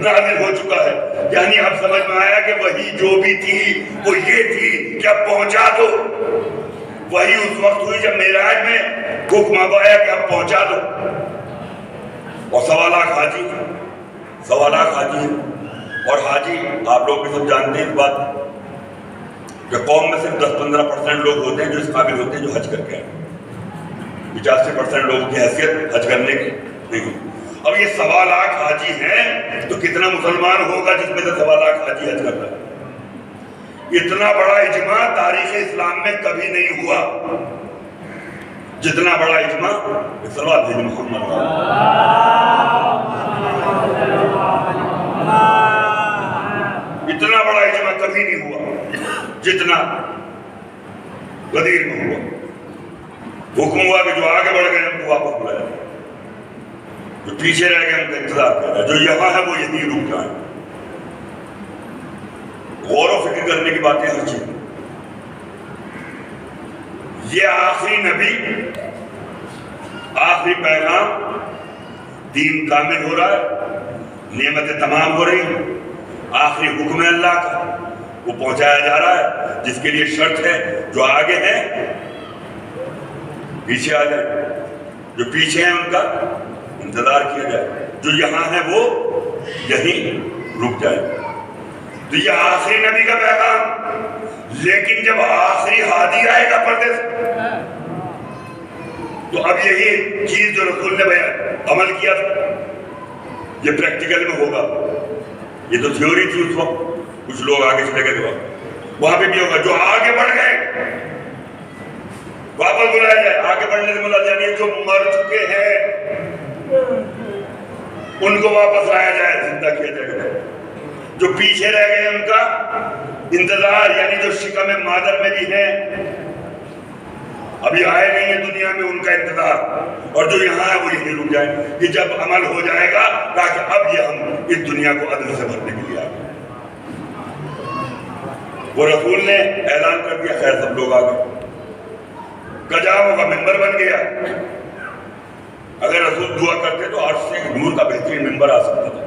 نازل ہو چکا ہے۔ یعنی اب سمجھ میں آیا کہ وہی جو بھی تھی وہ یہ تھی کہ اب پہنچا دو۔ وہی اس وقت ہوئی جب معراج میں حکم اب آیا کہ اب پہنچا دو۔ اور 1.25 لاکھ حاجی، 1.25 لاکھ حاجی ہیں، اور حاجی آپ لوگ بھی سب جانتے ہیں اس بات کہ قوم میں صرف 10-15% لوگ ہوتے ہیں جو اس قابل ہوتے ہیں جو حج کر کے آئے، 85% لوگوں کی حیثیت حج کرنے کی نہیں۔ اب یہ 1.25 لاکھ حاجی ہیں تو کتنا مسلمان ہوگا جس میں سے 1.25 لاکھ حاجی حج کرتا ہے؟ اتنا بڑا اجماع تاریخ اسلام میں کبھی نہیں ہوا جتنا بڑا اجماع صلوات بھیج محمد، اتنا بڑا اجماع کبھی نہیں ہوا جتنا غدیر میں ہوا۔ حکم ہوا کہ جو آگے بڑھ گئے ان کو واپس بلایا، جو پیچھے رہ گئے ان کا انتظار کر رہا ہے، جو یہاں ہے وہ یہیں رک جائیں۔ غور و فکر کرنے کی باتیں ہر چیز، یہ آخری نبی، آخری پیغام، دین کامل ہو رہا ہے، نعمتیں تمام ہو رہی ہیں، آخری حکم ہے اللہ کا وہ پہنچایا جا رہا ہے، جس کے لیے شرط ہے جو آگے ہیں پیچھے آ جائے، جو پیچھے ہیں ان کا انتظار کیا جائے، جو یہاں ہے وہ یہیں رک جائے۔ تو یہ آخری نبی کا پیغام، لیکن جب آخری ہادی آئے گا پردے سے تو اب یہی چیز جو رسول نے عمل کیا تھا یہ پریکٹیکل میں ہوگا۔ یہ تو تھیوری تھی اس وقت، کچھ لوگ آگے چلے گئے، وہاں پہ بھی ہوگا جو آگے بڑھ گئے واپس بلایا جائے۔ آگے بڑھنے سے مراد یعنی جو مر چکے ہیں ان کو واپس لایا جائے، زندہ کیا جائے گا۔ جو پیچھے رہ گئے ان کا انتظار، یعنی جو شکم مادر میں بھی ہیں ابھی آئے نہیں ہیں دنیا میں، ان کا انتظار، اور جو یہاں ہے وہ یہیں رک جائیں۔ یہ جب عمل ہو جائے گا تاکہ اب یہ ہم اس دنیا کو عدل سے بھرنے کے لیے آئے۔ وہ رسول نے اعلان کر دیا، خیر سب لوگ آ گئے، کجاووں کا ممبر بن گیا۔ اگر رسول دعا کرتے تو عرش سے نور کا بہترین ممبر آ سکتا تھا،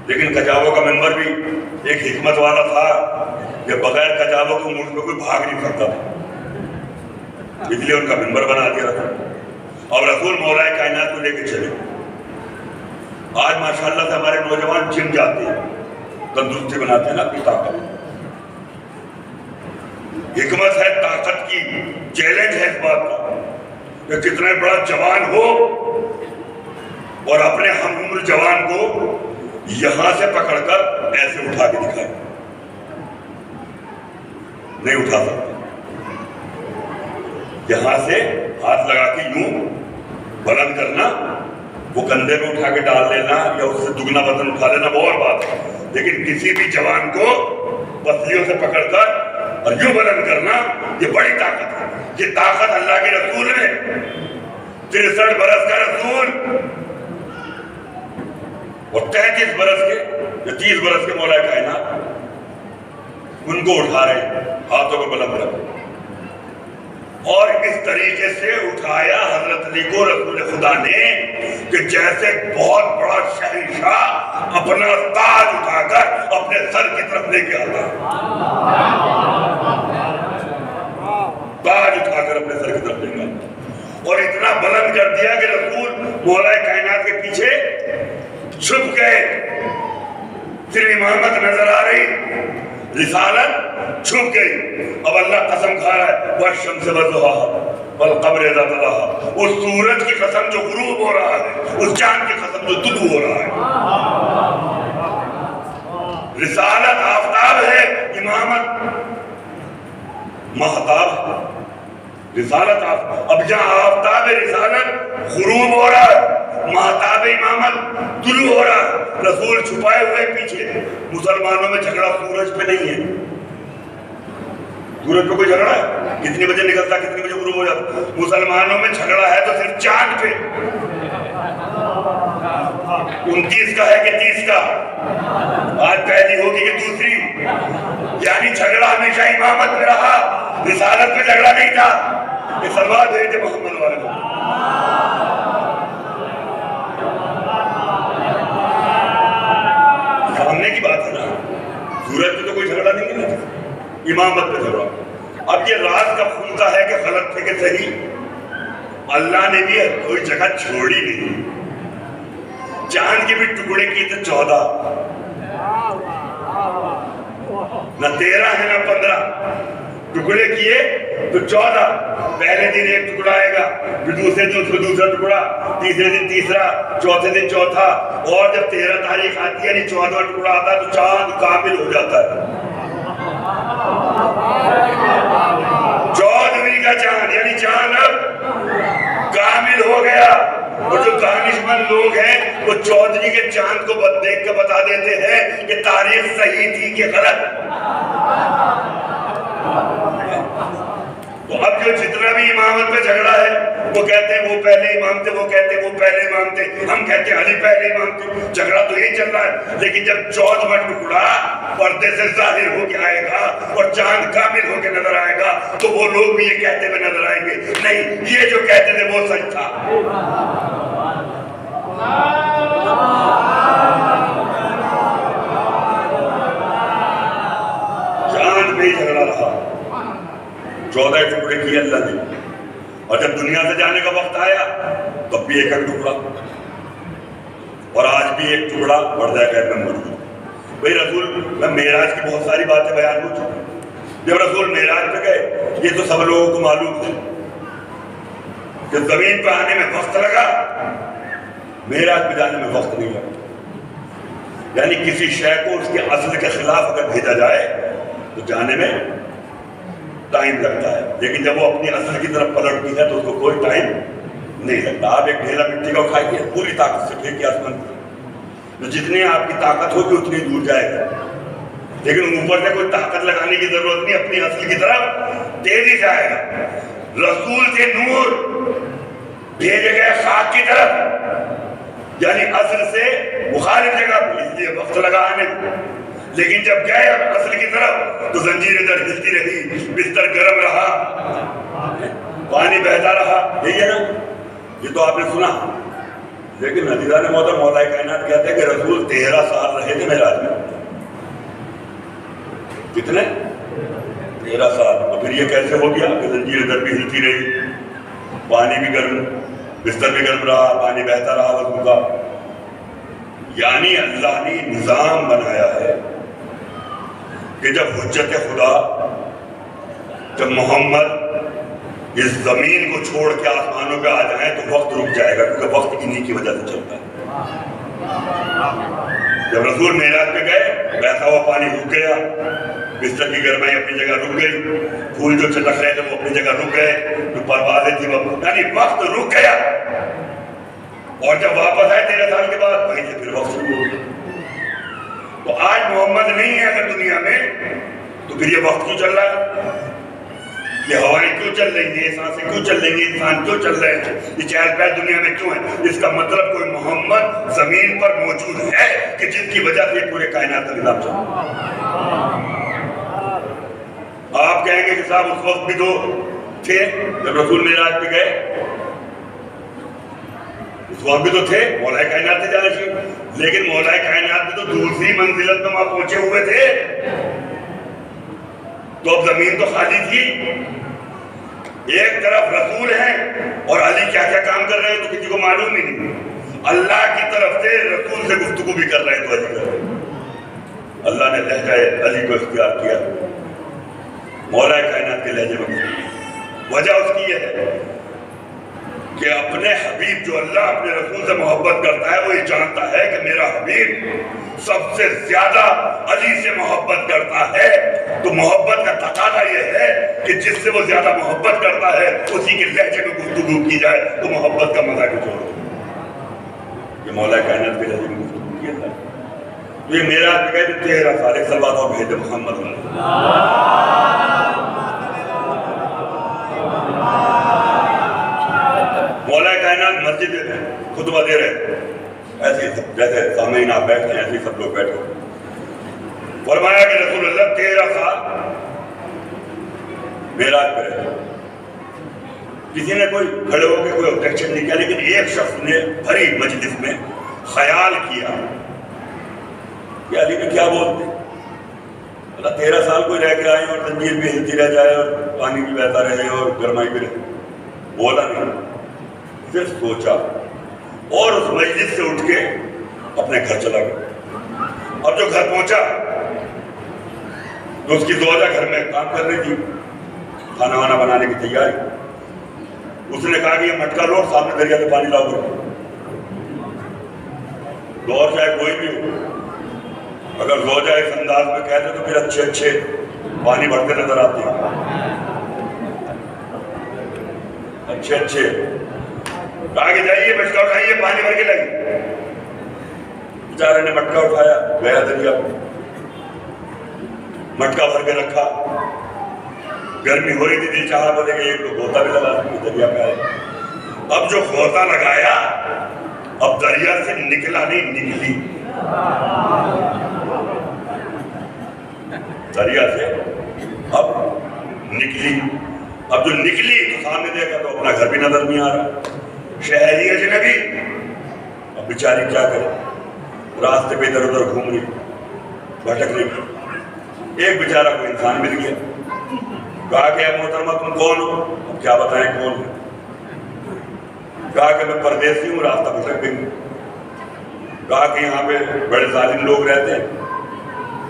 لیکن کجاووں کا ممبر بھی ایک حکمت والا تھا کہ بغیر کجاووں کو ملک میں کوئی بھاگ نہیں سکتا تھا، اس لیے ان کا ممبر بنا دیا تھا۔ اور رسول مولا کائنات کو لے کے چلے۔ آج ماشاءاللہ سے ہمارے نوجوان جم جاتے ہیں، تندرستی بناتے ہیں نا اپنی طاقت، حکمت ہے طاقت کی، چیلنج ہے اس بات کا کہ کتنے بڑا جوان ہو اور اپنے ہم عمر جوان کو یہاں سے پکڑ کر ایسے اٹھا کے دکھائے، نہیں اٹھا سکتا۔ یہاں سے ہاتھ لگا کے یوں بلند کرنا، وہ کندھے پہ اٹھا کے ڈال لینا یا اس سے دگنا وزن اٹھا لینا وہ اور بات ہے، لیکن کسی بھی جوان کو پسلیوں سے پکڑ کر اور یوں بلند کرنا یہ بڑی طاقت ہے۔ یہ طاقت اللہ کے رسول نے 63 برس کا رسول اور 33 برس کے یا 30 برس کے مولا کائنات ان کو اٹھا رہے ہیں، ہاتھوں کو بلند رکھ، اور اس طریقے سے اٹھایا حضرت علی کو رسول خدا نے کہ جیسے بہت بڑا شہنشاہ اپنا تاج اٹھا کر اپنے سر کی طرف لے کے آتا ہے، تاج اٹھا کر اپنے سر کی طرف لے کے آتا ہے، اور اتنا بلند کر دیا کہ رسول مولا کائنات کے پیچھے چھپ گئے، صرف امامت نظر آ رہی، رسالت چھپ گئی۔ اب اللہ قسم کھا رہا ہے والشمس وضحاها والقمر اذا تلاها، اس سورج کی قسم جو غروب ہو رہا ہے، اس چاند کی قسم جو طلوع ہو رہا ہے۔ رسالت آفتاب ہے، امامت مہتاب ہے۔ رسالت اب جہاں آفتاب رسالت غروب ہو رہا ہے، مہتاب امامت طلوع ہو رہا ہے، رسول چھپائے ہوئے پیچھے۔ مسلمانوں میں جھگڑا سورج پہ نہیں ہے، سورج پہ کوئی جھگڑا ہے؟ کتنی بجے نکلتا، کتنی بجے غروب ہو جاتا؟ مسلمانوں میں جھگڑا ہے تو صرف چاند پہ، 29 کا ہے کہ 30 کا، آج پہلی ہوگی کہ دوسری، یعنی جھگڑا ہمیشہ امامت میں رہا، رسالت پہ جھگڑا نہیں تھا۔ یہ سلوات بھیجتے محمد والے کو۔ سامنے کی بات ہے نا، سورج پہ تو کوئی جھگڑا نہیں ہے، امامت پہ جھگڑا۔ اب یہ راز کب کھلتا ہے کہ غلط تھے کہ صحیح؟ اللہ نے بھی کوئی جگہ چھوڑی نہیں، چاند کے بھی ٹکڑے کیے تھے 14، نہ 13 ہے نہ 15، ٹکڑے کیے تو 14۔ پہلے دن ایک ٹکڑا آئے گا، پھر دوسرے دن اس کو دوسرا ٹکڑا، تیسرے دن تیسرا، چوتھے دن چوتھا، اور جب 13 تاریخ آتی ہے یعنی 14واں ٹکڑا آتا ہے تو چاند کامل ہو جاتا ہے۔ 14ویں کا چاند یعنی چاند اب کامل ہو گیا۔ اور جو دانشمند لوگ ہیں وہ 14ویں کے چاند کو دیکھ کے بتا دیتے ہیں کہ تاریخ صحیح تھی کہ غلط۔ تو اب جو جتنا بھی امامت پہ جھگڑا ہے، وہ کہتے ہیں وہ پہلے امام تھے، وہ کہتے ہیں وہ پہلے امام تھے، ہم کہتے ہیں علی پہلے امام تھے، جھگڑا تو یہی چل رہا ہے۔ لیکن جب 14واں ٹکڑا پردے سے ظاہر ہو کے آئے گا اور چاند کامل ہو کے نظر آئے گا تو وہ لوگ بھی یہ کہتے ہوئے نظر آئیں گے نہیں، یہ جو کہتے تھے وہ سچ تھا۔ چاند پہ ہی جھگڑا رہا، 14 ٹکڑے کیے اللہ نے، اور جب دنیا سے جانے کا وقت آیا تب بھی ایک ٹکڑا، اور آج بھی ایک ٹکڑا بڑھ جائے گا نمبر۔ بھئی رسول میں معراج کی بہت ساری باتیں بیان ہو چکی، جب رسول معراج پہ گئے یہ تو سب لوگوں کو معلوم تھا کہ زمین پہ آنے میں وقت لگا، معراج پہ جانے میں وقت نہیں لگا۔ یعنی کسی شے کو اس کے اصل کے خلاف اگر بھیجا جائے تو جانے میں ٹائم لگتا ہے، لیکن جب وہ اپنی اصل کی طرف پلٹتی ہے تو اس کو کوئی ٹائم نہیں لگتا۔ آپ ایک ڈھیلا مٹی کا اٹھائیے، پوری طاقت سے پھینکیے آسمان پر، تو جتنی آپ کی طاقت ہوگی اتنی دور جائے گا، لیکن اوپر سے کوئی طاقت لگانے کی ضرورت نہیں، اپنی اصل کی طرف تیزی سے آئے گا۔ رسول سے نور بھیجے گئے خاک کی طرف، یعنی اصل سے مخالف جگہ پہ، اس لیے وقت لگا آنے میں، لیکن جب گئے اصل کی طرف تو زنجیر در ہلتی رہی، بستر گرم رہا، پانی بہتا رہا۔ یہی ہے نا، یہ تو آپ نے سنا، لیکن عزیزان محترم مولا کائنات کہتے ہیں کہ رسول 13 سال رہے تھے معراج میں۔ کتنے؟ 13 سال۔ اور پھر یہ کیسے ہو گیا کہ زنجیر در بھی ہلتی رہی، پانی بھی گرم، بستر بھی گرم رہا، پانی بہتا رہا وضو کا؟ یعنی اللہ نے نظام بنایا ہے کہ جب حجت خدا، جب محمد اس زمین کو چھوڑ کے آسمانوں پہ آ جائیں تو وقت رک جائے گا، کیونکہ وقت انہی کی وجہ سے چلتا ہے۔ جب رسول معراج پہ گئے بہتا ہوا پانی رک گیا، بستر کی گرمائی اپنی جگہ رک گئی، پھول جو چٹک رہے تھے وہ اپنی جگہ رک گئے، جو پروازیں تھی وہ، یعنی وقت رک گیا۔ اور جب واپس آئے 13 سال کے بعد وہیں سے پھر وقت شروع ہو گیا۔ تو آج محمد نہیں ہے اگر دنیا میں تو پھر یہ وقت کیوں چل رہا ہے؟ یہ ہوائیں کیوں چل رہی ہیں، یہ سانسیں کیوں چل رہی ہیں، انسان کیوں چل رہے ہیں، یہ چہل پہل دنیا میں کیوں ہے؟ اس کا مطلب کوئی محمد زمین پر موجود ہے کہ جن کی وجہ سے پورے کائنات کا نظام چل رہا ہے۔ آپ کہیں گے کہ صاحب اس وقت بھی تو تھے جب رسول معراج پہ گئے، اس وہ بھی تو تھے مولا کائنات تھے جانشین، لیکن مولا کائنات میں تو دوسری منزلت میں وہاں پہنچے ہوئے تھے، تو اب زمین تو خالی تھی. ایک طرف رسول ہیں اور علی کیا کیا کام کر رہے ہیں تو کسی کو معلوم ہی نہیں. اللہ کی طرف سے رسول سے گفتگو بھی کر رہے ہیں تو علی کر رہے ہیں. اللہ نے لہجہ علی کو اختیار کیا، مولا کائنات کے لہجے میں. وجہ اس کی یہ ہے کہ اپنے حبیب جو اللہ اپنے رسول سے محبت کرتا ہے وہ یہ جانتا ہے کہ میرا حبیب سب سے زیادہ علی سے محبت کرتا ہے، تو محبت کا تقاضا یہ ہے کہ جس سے وہ زیادہ محبت کرتا ہے اسی کے لہجے میں گفتگو کی جائے تو محبت کا مزہ کچھ اور ہو. یہ مولا کائنات کے لہجے میں گفتگو کیا جائے. یہ میرا کہتے 13 سال سلوات اور بھیج محمد مولا کائنات مسجد خطبہ دے رہے ایسے جیسے سامعین آپ بیٹھے ہیں ایسے سب لوگ بیٹھے. فرمایا کہ رسول اللہ 13 سال معراج پہ رہے. کسی نے کوئی کھڑے ہو کے کوئی objection نہیں کیا، لیکن ایک شخص نے بھری مجلس میں خیال کیا کہ علی میں کیا بولتے ہیں. 13 سال کوئی رہ کے آئے اور زنجیر بھی ہلتی رہ جائے اور پانی بھی بہتا رہے اور گرمائی بھی رہے. بولا نہیں، صرف سوچا اور اس مجلس سے اٹھ کے اپنے گھر چلا گیا. اب جو گھر پہنچا تو اس کی زوجہ گھر میں کام کر رہی تھی، کھانا وانا بنانے کی تیاری. اس نے کہا کہ یہ مٹکا لو، سامنے دریا سے پانی لاؤ کرو. دور چاہے کوئی بھی ہو، اگر زوجہ اس انداز میں کہتے تو پھر اچھے اچھے پانی بھرتے نظر آتے ہیں، اچھے اچھے. کہا کہ جائیے مٹکا اٹھائیے پانی بھر کے لگی. بیچارے نے مٹکا اٹھایا، گیا دریا پہ، مٹکا بھر کے رکھا. گرمی ہو رہی تھی، دل چاہا بولے کہ ایک تو غوطہ بھی لگا دریا پہ آئے. اب جو غوطہ لگایا اب دریا سے نکلا نہیں، نکلی. دریا سے اب نکلی. اب جو نکلی تو سامنے دیکھا تو اپنا گھر بھی نظر نہیں آ رہا، شہری اجنبی. اب بیچاری کیا کرے، راستے پہ ادھر ادھر گھوم رہی، بھٹک رہی. ایک بیچارہ کوئی انسان مل گیا. کہا کہ اے محترمہ تم کون ہو؟ اب کیا بتائیں کون ہو. کہا کہ میں پردیسی ہوں، راستہ بھٹک گئی. کہا کہ یہاں پہ بڑے ظالم لوگ رہتے ہیں،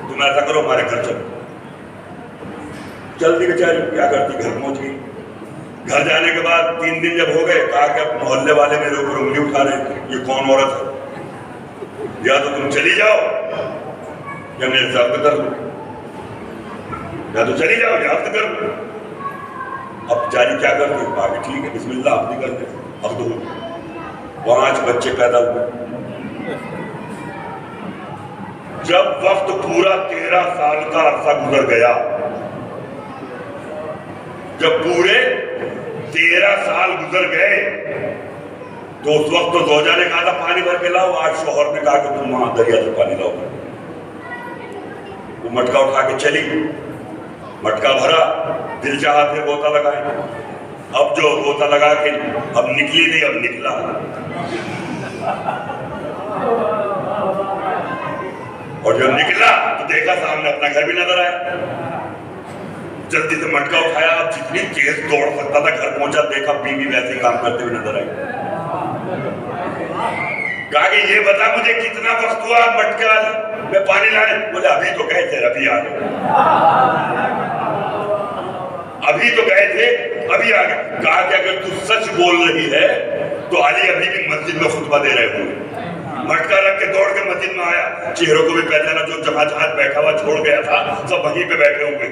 تم ایسا کرو ہمارے گھر چلو. جلدی بیچاری کیا کرتی، گھر پہنچ گئی. گھر جانے کے بعد 3 دن جب ہو گئے، کہا کہ اب محلے والے میرے اوپر انگلی اٹھا رہے ہیں، یہ کون عورت ہے، یا تو تم چلی جاؤ یا میرے ضبط کر لو، یا تو چلی جاؤ یا ضبط کر لو. اب بیچاری کیا کرتی، کہا کہ ٹھیک ہے بسم اللہ آپ نکل گئے. اب تو 5 بچے پیدا ہوئے. جب وقت پورا 13 سال کا عرصہ گزر گیا، جب پورے 13 سال گزر گئے تو اس وقت تو زوجہ نے کہا تھا پانی بھر کے لاؤ، آج شوہر نے کہا کہ تم وہاں دریا سے پانی لاؤ. وہ مٹکا اٹھا کے چلی، مٹکا بھرا، دل چاہا پھر غوطہ لگائے. اب جو غوطہ لگا کے اب نکلی نہیں، اب نکلا. اور جب نکلا تو دیکھا سامنے اپنا گھر بھی نظر آیا. جلدی سے مٹکا اٹھایا، اب جتنی تیز دوڑ سکتا تھا گھر پہنچا، دیکھا بیوی ویسے ہی کام کرتے ہوئے نظر آئی. کہا کہ یہ بتا مجھے کتنا وقت ہوا مٹکا میں پانی لانے؟ بولے ابھی تو گئے تھے ابھی آ گئے. ابھی تو گئے تھے ابھی آ گئے. کہا کہ اگر تو سچ بول رہی ہے تو علی ابھی بھی مسجد میں خطبہ دے رہے ہوں. مٹکا رکھ کے دوڑ کے مسجد میں آیا، چہروں کو بھی پہچانا، جو جہاں جہاں بیٹھا ہوا چھوڑ گیا تھا سب وہیں پہ بیٹھے ہوئے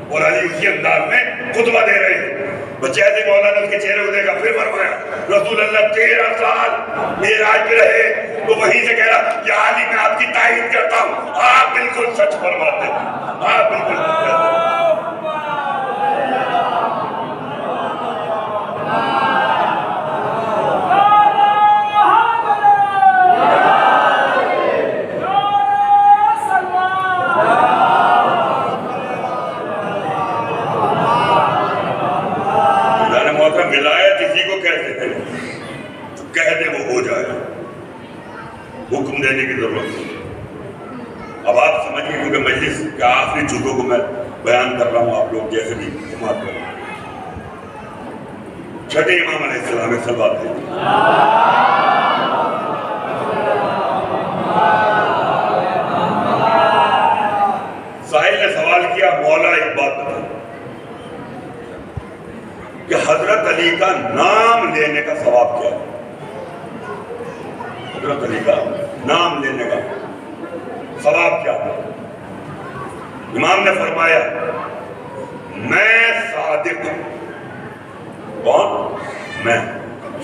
اور علی اسی انداز میں خطبہ دے رہے ہیں. بچے ایسے مولا نے اس کے چہرے کو دیکھا، پھر فرمایا رسول اللہ 13 سال معراج پہ رہے. تو وہیں سے کہہ رہا یا علی میں آپ کی تائید کرتا ہوں، آپ بالکل سچ فرماتے ہیں، آپ بالکل سچ کہتے ہیں. ولایت اسی کو کہتے ہیں کہہ دے وہ ہو جائے، حکم دینے کی ضرورت نہیں۔ اب آپ سمجھیے، کیونکہ مجلس کے آخری جزوں کو میں بیان کر رہا ہوں، آپ لوگ جیسے بھی سماعت کریں۔ چھٹے امام علیہ السلام ایک صلوات ہے۔ سائل نے سوال کیا، مولا ایک بات بتا کہ حضرت علی کا نام لینے کا ثواب کیا ہے؟ حضرت علی کا نام لینے کا ثواب کیا ہے؟ امام نے فرمایا، میں صادق ہوں۔ کون؟ میں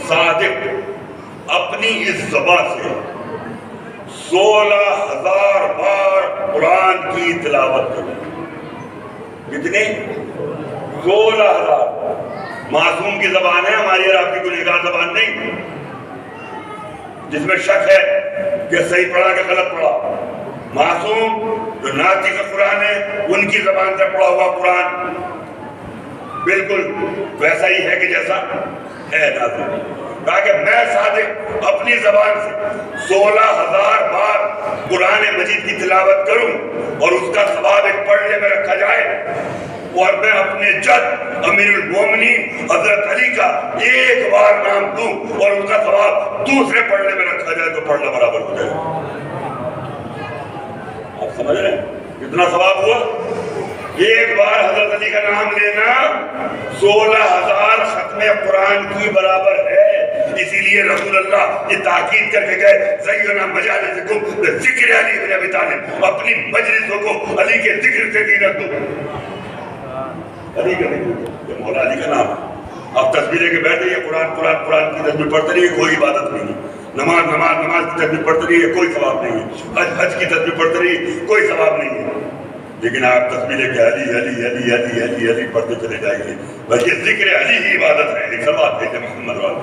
صادق اپنی اس زبان سے 16,000 بار قرآن کی تلاوت کروں۔ کتنی؟ 16,000۔ معصوم کی زبان ہے، ہماری اور آپ کی گنہگار زبان نہیں، جس میں شک ہے کہ صحیح پڑھا کہ غلط پڑھا۔ معصوم جو ناطق قرآن ہے، ان کی زبان سے پڑھا ہوا قرآن بالکل ویسا ہی ہے کہ جیسا ہے نازل۔ کہا کہ میں صادق اپنی زبان سے 16,000 بار قرآن مجید کی تلاوت کروں اور اس کا ثواب ایک پڑھنے میں رکھا جائے، اور میں اپنے جد امیر المومنین حضرت علی کا ایک بار نام دوں اور اس کا ثواب دوسرے پڑھنے میں رکھا جائے تو پڑھنا برابر ہو جائے۔ آپ سمجھ رہے ہیں کتنا ثواب ہوا؟ ایک بار حضرت علی کا نام لینا 16,000 ختم قرآن کی برابر ہے۔ اسی لیے رسول اللہ یہ تاکید کر کے گئے، زینا مجالسکم بذکر علی بن ابی طالب، اپنی مجلسوں کو علی کے ذکر سے زینت دو۔ علی کا ذکر، یہ مولا علی کا نام ہے۔ اب تسبیح لے کے بیٹھے، یہ قرآن قرآن قرآن کی تسبیح پڑھتے رہیے، کوئی عبادت نہیں ہے۔ نماز نماز نماز کی تسبیح پڑھتے رہیے، کوئی ثواب نہیں ہے۔ حج حج کی تسبیح پڑھتے رہیے، کوئی ثواب نہیں ہے۔ لیکن آپ تسبیح لے کے علی علی علی علی علی علی پڑھتے چلے جائیے، بلکہ ذکر علی ہی عبادت ہے۔ ایک صلوات بھیجیں محمد والا۔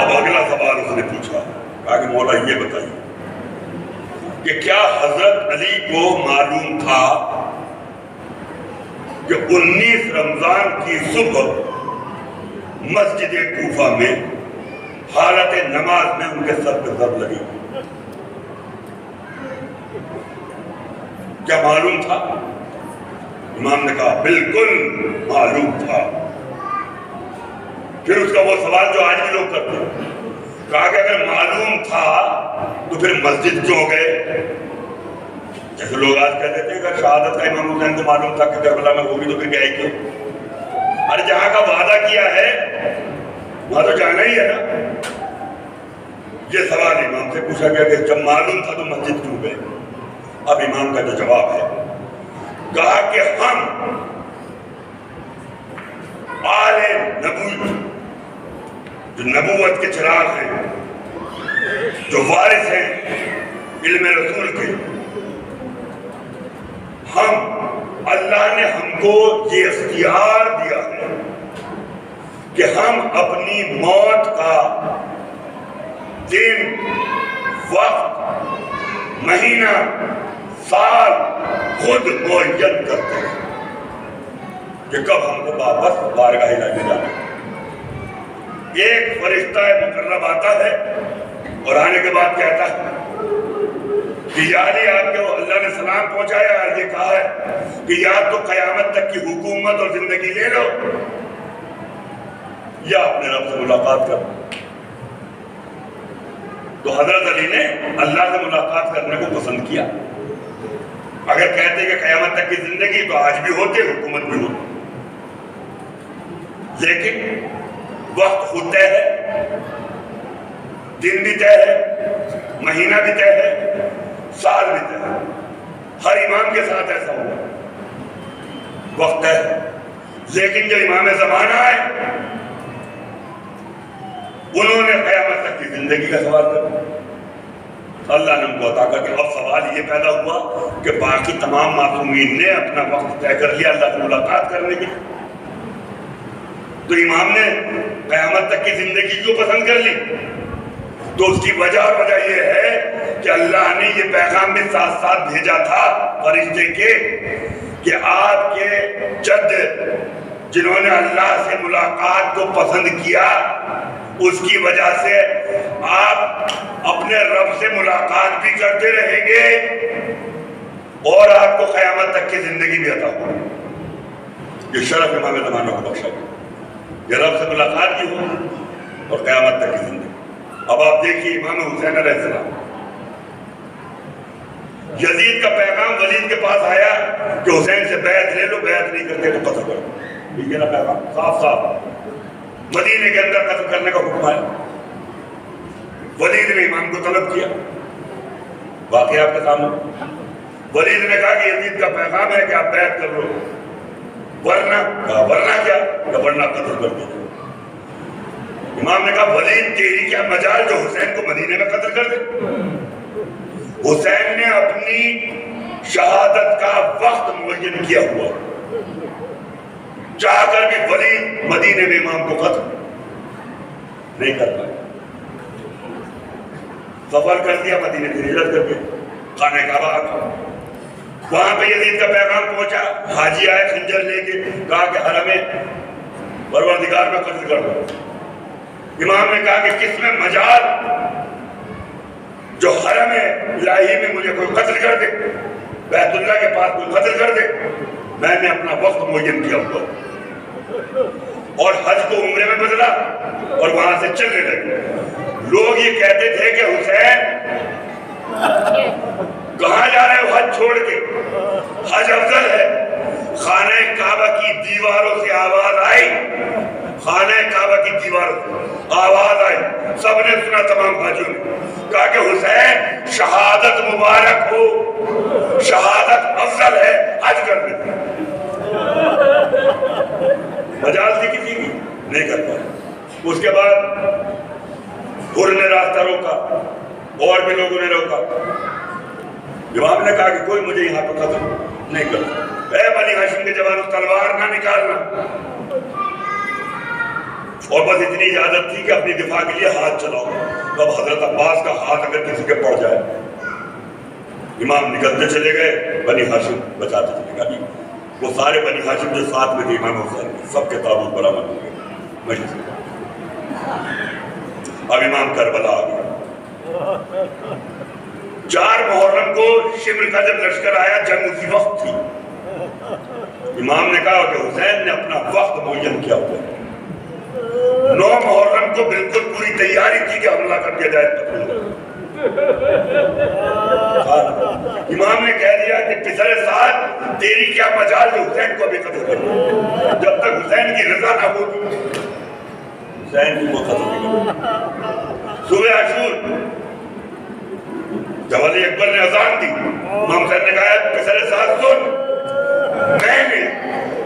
اب اگلا سوال اس نے پوچھا، کہا کہ مولا یہ بتائیے کہ کیا حضرت علی کو معلوم تھا کہ 19 رمضان کی صبح مسجد کوفہ میں حالت نماز میں ان کے سر پہ ضرب لگی؟ کیا معلوم تھا؟ امام نے کہا بالکل معلوم تھا۔ پھر اس کا وہ سوال جو آج بھی لوگ کرتے ہیں، کہا کہ اگر معلوم تھا تو پھر مسجد کیوں گئے؟ جیسے لوگ آج کہہ دیتے ہیں کہ شہادت کا امام حسین کو معلوم تھا کہ کربلا میں ہوگی تو پھر گئے کیوں؟ ارے جہاں کا وعدہ کیا ہے وہاں تو جانا ہی ہے نا۔ یہ سوال امام سے پوچھا گیا کہ جب معلوم تھا تو مسجد کیوں گئے؟ اب امام کا جو جواب ہے، کہا کہ ہم آل نبوت، جو نبوت کے چراغ ہیں، جو وارث ہیں علم رسول کے، ہم اللہ نے ہم کو یہ اختیار دیا ہے کہ ہم اپنی موت کا دن، وقت، مہینہ، سال خود معین کرتے ہیں کہ کب ہم کو واپس بارگاہ الہی میں جانا ہے۔ ایک فرشتہ مقرب آتا ہے اور آنے کے بعد کہتا ہے کہ یا علی، آپ کو اللہ نے سلام پہنچایا اور یہ کہا ہے کہ یا تو قیامت تک کی حکومت اور زندگی لے لو یا اپنے رب سے ملاقات کرو۔ تو حضرت علی نے اللہ سے ملاقات کرنے کو پسند کیا۔ اگر کہتے کہ قیامت تک کی زندگی تو آج بھی ہوتے، حکومت بھی ہوتی، لیکن وقت خود طے ہے، دن بھی طے ہے، مہینہ بھی طے ہے، سال بھی طے ہے۔ ہر امام کے ساتھ ایسا ہوا، وقت ہے، لیکن جو امام زمانہ ہے انہوں نے قیامت تک کی زندگی کا سوال کر اللہ نے ان کو عطا کر کے اب سوال یہ پیدا ہوا کہ باقی تمام معصومین نے اپنا وقت طے کر لیا اللہ سے ملاقات کرنے کی، تو امام نے قیامت تک کی زندگی کیوں پسند کر لی؟ تو اس کی وجہ یہ ہے کہ اللہ نے یہ پیغام بھی ساتھ ساتھ بھیجا تھا فرشتے کے کہ آپ کے جد جنہوں نے اللہ سے ملاقات کو پسند کیا، اس کی وجہ سے آپ اپنے رب سے ملاقات بھی کرتے رہیں گے اور آپ کو قیامت تک کی زندگی بھی عطا ہوگی۔ یہ شرف امام زمانہ کو بخشا گیا، یہ رب سے ملاقات بھی ہو اور قیامت تک کی زندگی۔ اب آپ دیکھیے امام حسین علیہ السلام، یزید کا پیغام ولید کے پاس آیا کہ حسین سے بیعت لے لو، بیعت نہیں کرتے تو قتل کرو۔ یہ نا پیغام صاف صاف مدینے کے اندر قتل کرنے کا حکم آیا۔ ولید نے امام کو طلب کیا، واقعہ آپ کے سامنے۔ ولید نے کہا کہ یزید کا پیغام ہے کہ آپ بیعت کر لو، ورنہ کیا؟ ورنہ قتل کر دو۔ امام نے کہا ولید تیری کیا مجال جو حسین کو مدینے میں قتل کر دے؟ حسین نے اپنی شہادت کا وقت معین کیا ہوا، چاہ کر بھی ولید مدینے میں امام کو قتل نہیں کر پائے۔ سفر کر دیا مدینے سے ہجرت کر کے خانہ کعبہ، وہاں پہ یزید کا پیغام پہنچا، حاجی آئے خنجر لے کے، کہا کہ حرم پروردگار میں قتل کر دو۔ امام نے کہا کہ کس میں مجال جو حرم الہی میں مجھے کوئی قتل کر دے، بیت اللہ کے پاس کوئی قتل کر دے؟ میں نے اپنا وقت معین کیا ہوا اور حج کو عمرے میں بدلا اور وہاں سے چلنے لگے۔ لوگ یہ کہتے تھے کہ حسین کہاں جا رہے ہو حج چھوڑ کے؟ حج افضل ہے۔ خانہ کعبہ کی دیواروں سے آواز آئی، خانہ کعبہ کی دیواروں سے آواز آئی، سب نے سنا، تمام حاجیوں نے کہا کہ حسین شہادت مبارک ہو، شہادت افضل ہے، حج کر دے۔ مجال تھی کسی کی؟ نہیں کر پائے۔ اس کے بعد حر نے راستہ روکا، اور بھی لوگوں نے روکا۔ امام نے کہا کہ کوئی مجھے یہاں پہ قتل نہیں کرتا، اے بنی ہاشم کے جوانوں تلوار نہ نکالنا۔ اور بس اتنی اجازت تھی کہ اپنی دفاع کے لیے ہاتھ چلاؤ، اب حضرت عباس کا ہاتھ اگر کسی کے پڑ جائے۔ امام نکلتے چلے گئے، بنی ہاشم بچاتے چلے گئے۔ وہ سارے بنی ہاشم جو ساتھ میں تھے امام حسین کے، سب کے تابوت برآمد ہو گئے مجلس میں۔ اب امام کربلا آ گیا۔ 4 محرم کو شمر کا جب لشکر آیا، جنگ اسی وقت تھی۔ امام نے کہا کہ حسین نے اپنا وقت معین کیا ہوا ہے۔ 9 محرم کو بالکل پوری تیاری تھی کہ حملہ کر دیا جائے۔ امام نے کہہ دیا کہ پسر سعد تیری کیا مجال جو حسین کو بھی قتل کر دیا، جب تک حسین کی رضا نہ ہوگی حسین کو قتل نہیں کرے۔ صبح عاشور جب علی اکبر نے اذان دی، امام حسین نے کہا پسر سعد سن، میں نے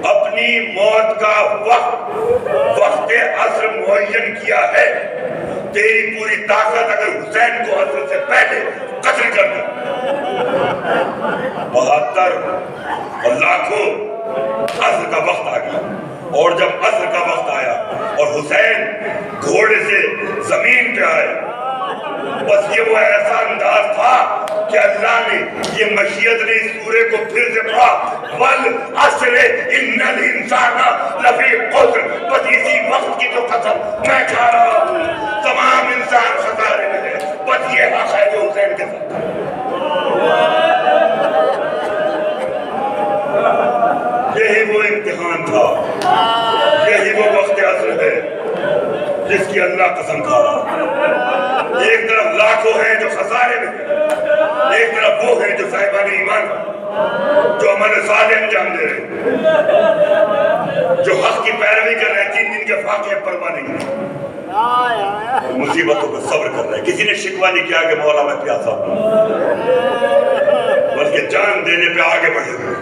اپنی موت کا وقت عصر معین کیا ہے، تیری پوری طاقت اگر حسین کو عصر سے پہلے قتل کر دے۔ 72 اور لاکھوں عصر کا وقت آ گیا، اور جب عصر کا وقت آیا اور حسین گھوڑے سے زمین پہ آئے، بس یہ وہ ایسا انداز تھا کہ اللہ نے یہ مشیت نے اس سورے کو پھر سے پڑھا، وَالْعَصْرِ إِنَّ الْإِنسَانَ لَفِي خُسْرٍ، بس اسی وقت کی جو قسم میں کھا رہا ہوں، تمام انسان خسارے میں ہے، بس یہ حق ہے جو حسین کے ساتھ ہے۔ یہی وہ امتحان تھا، یہی وہ وقت عصر ہے جس کی اللہ قسم کھا رہا۔ ایک طرف لاکھوں ہیں جو خسارے میں ہیں، ایک طرف وہ ہیں جو صاحبان ایمان، جو عمل صالح انجام دے رہے، جو حق کی پیروی کر رہے ہیں، 3 دن کے فاقے پرواہ نہیں ہے، مصیبتوں پر صبر کر رہے ہیں۔ کسی نے شکوہ نہیں کیا کہ مولا میں پیاسا ہوں، بلکہ جان دینے پہ آگے بڑھے ہوئے۔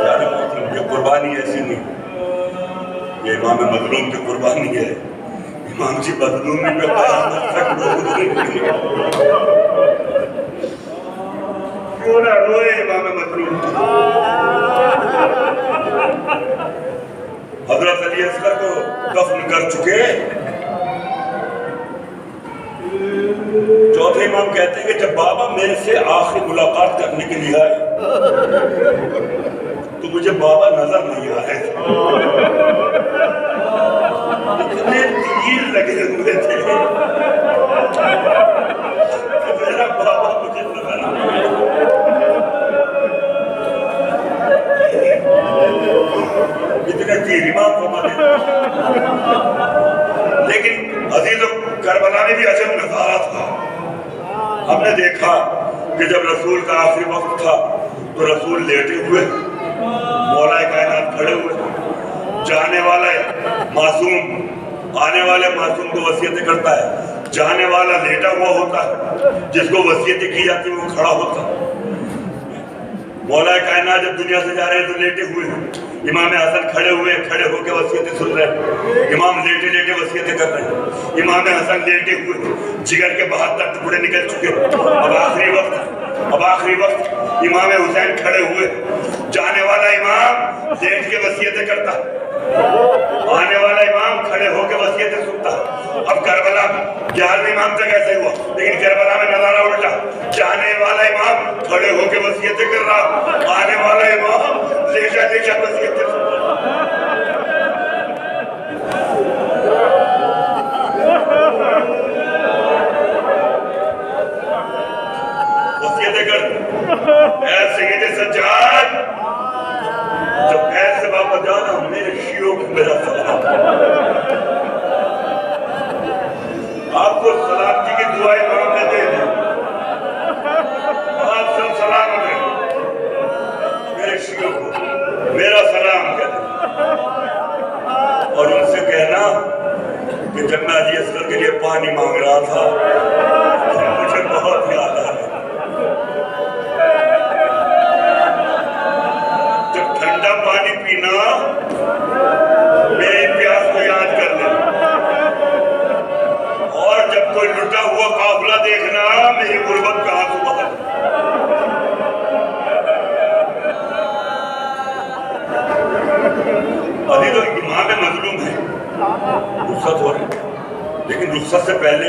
یعنی محترم یہ قربانی ایسی نہیں، یہ امام مظلوم کی قربانی ہے۔ امام جی مظلومی میں قیامت تک کیوں نہ روئے امام مظلوم۔ حضرت علی اصغر کو دفن کر چکے، چوتھے امام کہتے ہیں کہ جب بابا میرے سے آخری ملاقات کرنے کے لیے آئے تو مجھے بابا نظر نہیں آ رہے تھے۔ تکبیر امام فرما دے. لیکن عزیزوں کربلا میں بھی عجب نظارہ تھا. ہم نے دیکھا کہ جب رسول کا آخری وقت تھا تو رسول لیٹے ہوئے، مولا کائنات کھڑے ہوئے. جانے والا معصوم آنے والے معصوم کو وصیتیں کرتا ہے، جانے والا لیٹا ہوا ہوتا ہے، جس کو وصیتیں کی جاتی ہیں وہ کھڑا ہوتا ہے. مولا کائنات جب دنیا سے جا رہے ہیں تو لیٹے ہوئے ہیں. امام حسن کھڑے ہوئے، کھڑے ہو کے وصیتیں سن رہے ہیں. امام لیٹے لیٹے وصیتیں کر رہے ہیں. امام حسن لیٹے ہوئے، جگر کے 72 ٹکڑے نکل چکے. اب آخری وقت امام حسین کھڑے ہوئے. جانے والا امام لیٹ کے وصیتیں کرتا، آنے والا امام کھڑے ہو کے وصیتیں سنتا. اب کربلا 11ویں امام تک ایسے ہوا، لیکن کربلا میں نظارہ الٹا. جانے والا امام کھڑے ہو کے وصیتیں کر رہا، آنے والا امام لیٹا لیٹا وصیتیں سن رہا. وصیتیں کر اے سید سجاد، جب ایسے واپس جانا میرے شیعوں کو میرا سلام. آپ کو سلامتی کی دعائیں امام نے دے دیں. آپ سب سلام کریں، میرے شیعوں کو میرا سلام کہہ دیں. اور ان سے کہنا کہ جب میں علی اصغر کے لیے پانی مانگ رہا تھا تو مجھے بہت یاد آ رہا. جب ٹھنڈا پانی پینا میری پیاس کو یاد کر لے، اور جب کوئی لٹا ہوا قافلہ دیکھنا میری غربت کا ہاتھ باہر. عزیزو امام مظلوم ہے، رخصت ہو رہی، لیکن رخصت سے پہلے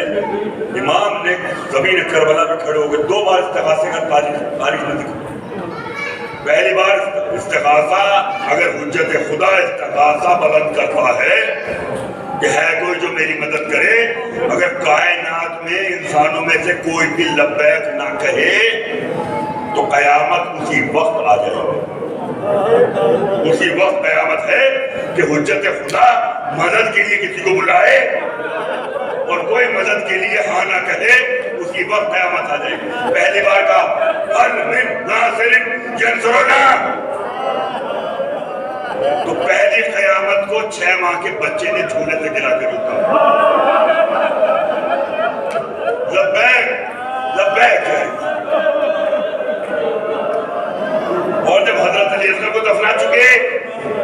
امام نے زمین کربلا میں کھڑے ہو گئے. 2 بار استغاثے کا تاریخ میں دکھا. پہلی بار استغاثہ، اگر حجت خدا استغاثہ بلند کرتا ہے کہ ہے کوئی جو میری مدد کرے، اگر کائنات میں انسانوں میں سے کوئی بھی لبیک نہ کہے تو قیامت اسی وقت آ جائے گی. اسی وقت قیامت ہے کہ حجت خدا مدد کے لیے کسی کو بلائے اور کوئی مدد کے لیے ہاں نہ کہے، اسی وقت قیامت آ جائے گی. پہلی بار کہا ہل من ناصر ینصرنا، تو پہلی قیامت کو 6 ماہ کے بچے نے جھولے سے گرا کے روکا. لبیک لبیک ہے. اور جب حضرت علی اصغر کو دفنا چکے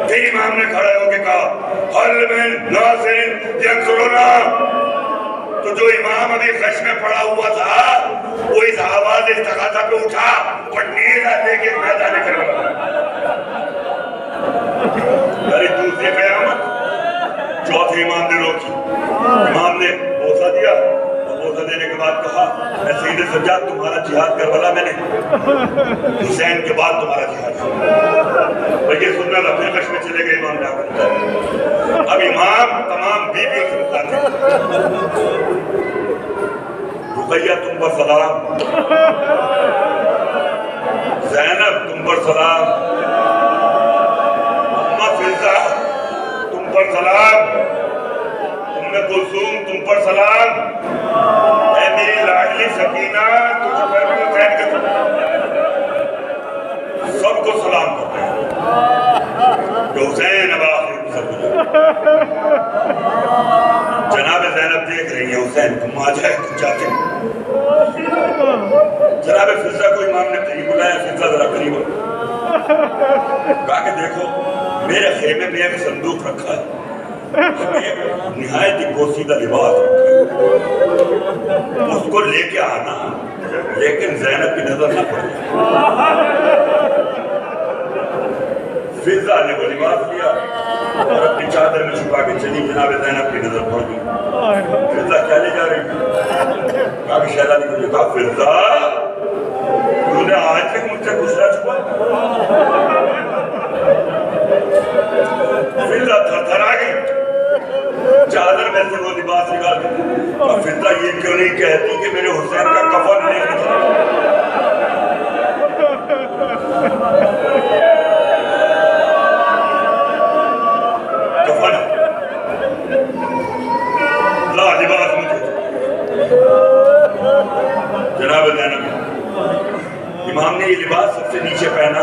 پھر امام نے کھڑے ہو کے کہا حل من ناصر ینصرنا. تو جو امام ابھی خش میں پڑا ہوا تھا وہ اس آواز استغاثہ پہ اٹھا اور نیزہ لے کے میدان کربلا. یعنی دوسری قیامت چوتھے امام نے روکی. امام نے بوسہ دیا اور بوسہ دینے کے بعد کہا اے سید سجاد تمہارا جہاد کربلا میں نہیں، حسین کے بعد تمہارا جہاد. اور یہ سننا تھا. پھر خش میں چلے گئے امام جا کر. اب امام تمام بیویوں سے بتاتے ہیں رقیہ تم پر سلام، زینب تم پر سلام، اماں فضہ تم پر سلام، ام کلثوم تم پر سلام، اے میری لاڈلی سکینہ تجھ پر بھی حسین کے سب کو سلام کرتے ہیں کہ حسین اب آخر سب. جناب زینب دیکھ رہی ہیں حسین تم آ جائے تم جاتے ہیں. جناب فضہ کو امام نے قریب بلایا. فضہ ذرا قریب ہو. کہا کہ دیکھو میرے خیمے میں ایک صندوق رکھا ہے، ایک نہایت ہی پوشیدہ لباس رکھا ہے، اس کو لے کے آنا لیکن زینب کی نظر نہ پڑے. فضہ نے وہ لباس لیا اور اپنی چادر میں چھپا کے چلی. جناب زینب کی نظر پڑ گئی. فضہ کیا لے جا رہی؟ کہا کہ شہزادی کو کہا فضہ تو نے آج تک مجھ سے کچھ نہ چھپا. فضہ تھر تھر آ گئی. چادر میں سے وہ لباس نکال کے کہا فضہ یہ کیوں نہیں کہتی کہ میرے حسین کا کفن لے کے چلا. یہ لباس سب سے نیچے پہنا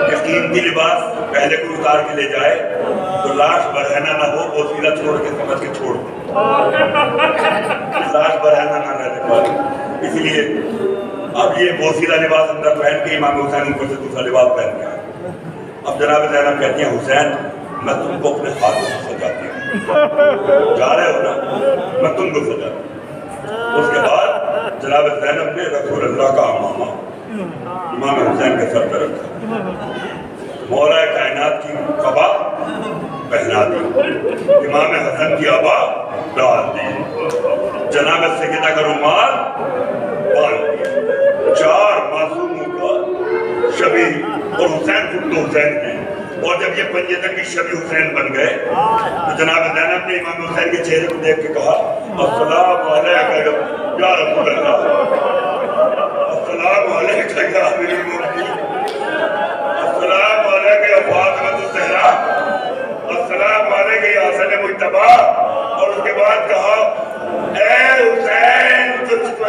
کہ قیمتی لباس پہلے کو اتار کے لے جائے تو لاش برہنہ نہ ہو، بوسیلہ چھوڑ کے سمجھ کے چھوڑ دو، لاش برہنہ نہ رہنے پائے۔ اس لیے اب یہ بوسیلہ لباس اندر پہن کے امام حسین اوپر سے دوسرا لباس پہن کے آئے۔ اب جناب زینب کہتی ہیں حسین میں تم کو اپنے ہاتھوں سے سجاتی ہوں، جا رہے ہو نا، میں تم کو سجاتی ہوں۔ اس کے بعد جناب زینب نے رسول اللہ کا امامہ امام حسین کے سر پر رکھا، مولا کائنات کی قبا پہنا دی، امام حسن کی عبا ڈال دی، جناب سیدہ کا رومال باندھ دیا، 4 معصوموں کا شبیہ اور حسین خود تو حسین ہیں، اور جب یہ پنجتن کی شبیہ حسین بن گئے تو جناب زینب نے امام حسین کے چہرے کو دیکھ کے کہا السلام علیکہ یا رسول اللہ، السلام علیکہ یا امیر المومنین، السلام علیکہ یا فاطمہ الزہرا، السلام علیکہ یا حسن مجتبی، اور اس کے بعد کہا اے حسین تجھ کو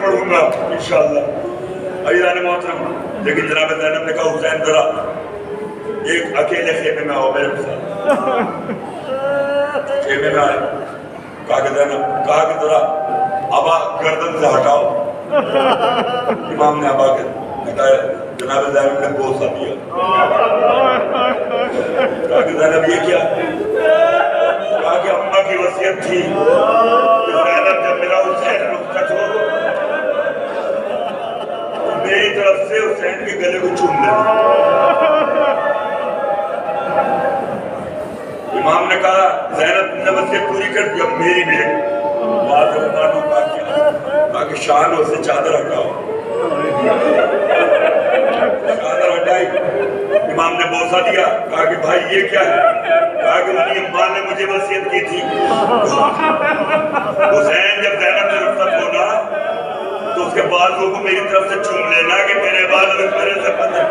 پڑھوں گا انشاءاللہ عزیزان محترم۔ لیکن جناب زینب نے کہا حسین ذرا ایک اکیلے خیمے میں آؤ میرے ساتھ، خیمے میں آئے، کہا کہ زینب، کہا کہ ذرا ابا گردن سے ہٹاؤ، امام نے ابا کے ہٹایا، جناب زینب نے بوسہ دیا، کہا کہ زینب یہ کیا؟ کہا کہ اماں کی وصیت تھی کہ زینب جب میرا حسین رخصت ہو میری طرف سے حسین کے گلے کو چوم لینا۔ امام نے کہا زینب نے وصیت پوری کر دیا، میری بھی بات رحمانوں کا کیا؟ کہا کہ شان اس سے چادر ہٹاؤ، چادر ہٹائی، امام نے بوسہ دیا، کہا کہ بھائی یہ کیا ہے؟ کہا کہ ولی اماں نے مجھے وصیت کی تھی حسین جب زینب سے رخصت ہونا تو اس کے بازوں کو میری طرف سے چوم لینا کہ میرے بعد میرے سے پتہ۔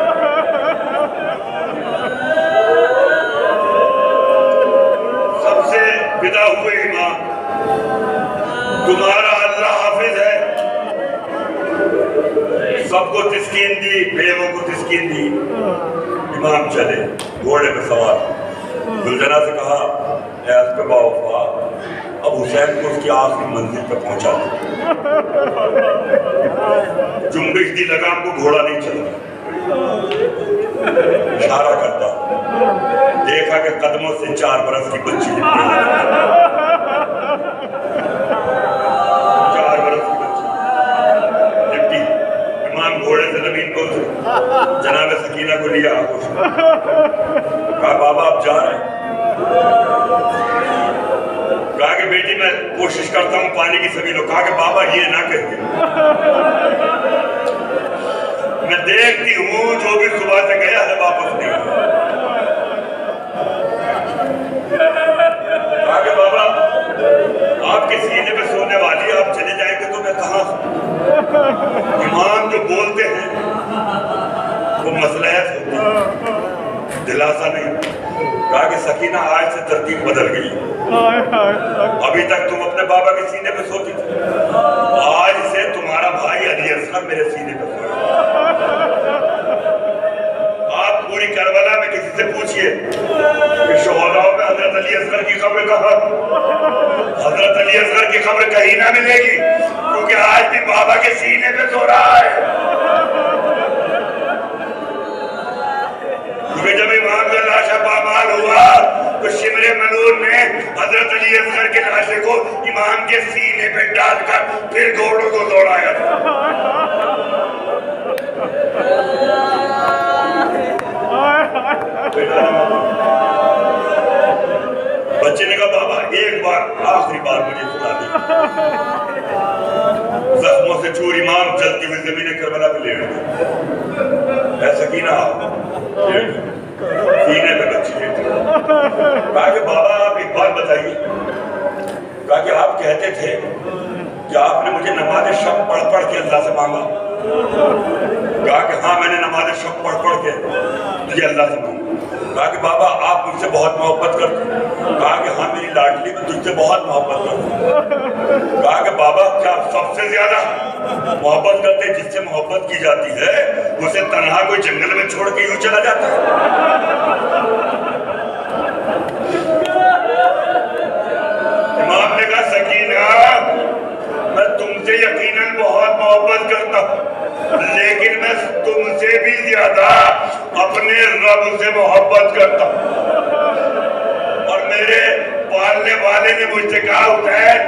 سب سے ودا ہوئے امام، تمہارا اللہ حافظ ہے، سب کو تسکین دی، بیووں کو تسکین دی۔ امام چلے گھوڑے پہ سوار، گلجنا سے کہا اے اسبا وفا اب حسین کو اس کی آخری منزل پہ پہنچا دو۔ جنبش دی لگام کو گھوڑا نہیں چلا، اشارہ کرتا، دیکھا کہ قدموں سے 4 برس کی بچی لپٹی، 4 برس کی بچی لپٹی، امام گھوڑے سے زمین کو اترے، جناب سکینہ کو لیا آگوش میں، کہا بابا آپ جا رہے ہیں؟ کہا کہ بیٹی میں کوشش کرتا ہوں پانی کی سبیل ہو۔ کہا کہ بابا یہ نہ کہیے، میں دیکھتی ہوں جو بھی صبح سے گیا ہے واپس نہیں آیا۔ کہا کہ بابا آپ کے سینے پہ سونے والی، آپ چلے جائیں گے تو میں کہاں ہوں؟ امام جو بولتے ہیں وہ مصلحت ہوتی ہے، دلاسا نہیں۔ کہا کہ سکینہ آج سے ترتیب بدل گئی، ابھی تک تم اپنے بابا کے سینے پہ سوتی تھی، آج سے تمہارا بھائی علی اصغر میرے سینے پہ سوئے۔ آپ پوری کربلا میں کسی سے پوچھئے کہ شہداء میں حضرت علی اصغر کی قبر کہاں؟ حضرت علی اصغر کی قبر کہیں نہ ملے گی، کیونکہ آج بھی بابا کے سینے پہ سو رہا ہے۔ کیونکہ جب امام کا لاشا پامال ہوا تو شمر منور نے حضرت علی اصغر کے لاشے کو امام کے سینے پہ ڈال کر پھر گھوڑوں کو دوڑایا تھا۔ بچے نے کہا بابا ایک بار آخری بار مجھے سنا دی۔ زخموں سے چور امام جلتی ہوئی زمین کربلا پہ لیٹ گئے۔ اے سکینہ سینے پہ بچی لیٹ گئی۔ کہا کہ بابا آپ ایک بات بتائیے، کہا کہ آپ کہتے تھے کیا آپ نے مجھے نماز شب پڑھ پڑھ کے اللہ سے مانگا؟ کہا کہ ہاں میں نے نماز شب پڑھ پڑھ کے تجھے اللہ سے مانگا۔ کہا کہ بابا آپ مجھ سے بہت محبت کرتے ہیں؟ کہا کہ ہاں میری لاڈلی میں تجھ سے بہت محبت کرتے ہیں۔ کہا کہ بابا کیا آپ سب سے زیادہ محبت کرتے ہیں؟ جس سے محبت کی جاتی ہے اسے تنہا کوئی جنگل میں چھوڑ کے یوں چلا جاتا ہے؟ امام نے کہا سکینہ میں تم سے یقیناً بہت محبت کرتا ہوں، لیکن میں تم سے بھی زیادہ اپنے رب سے محبت کرتا ہوں۔ اور میرے پالنے والے نے مجھ سے کہا حسین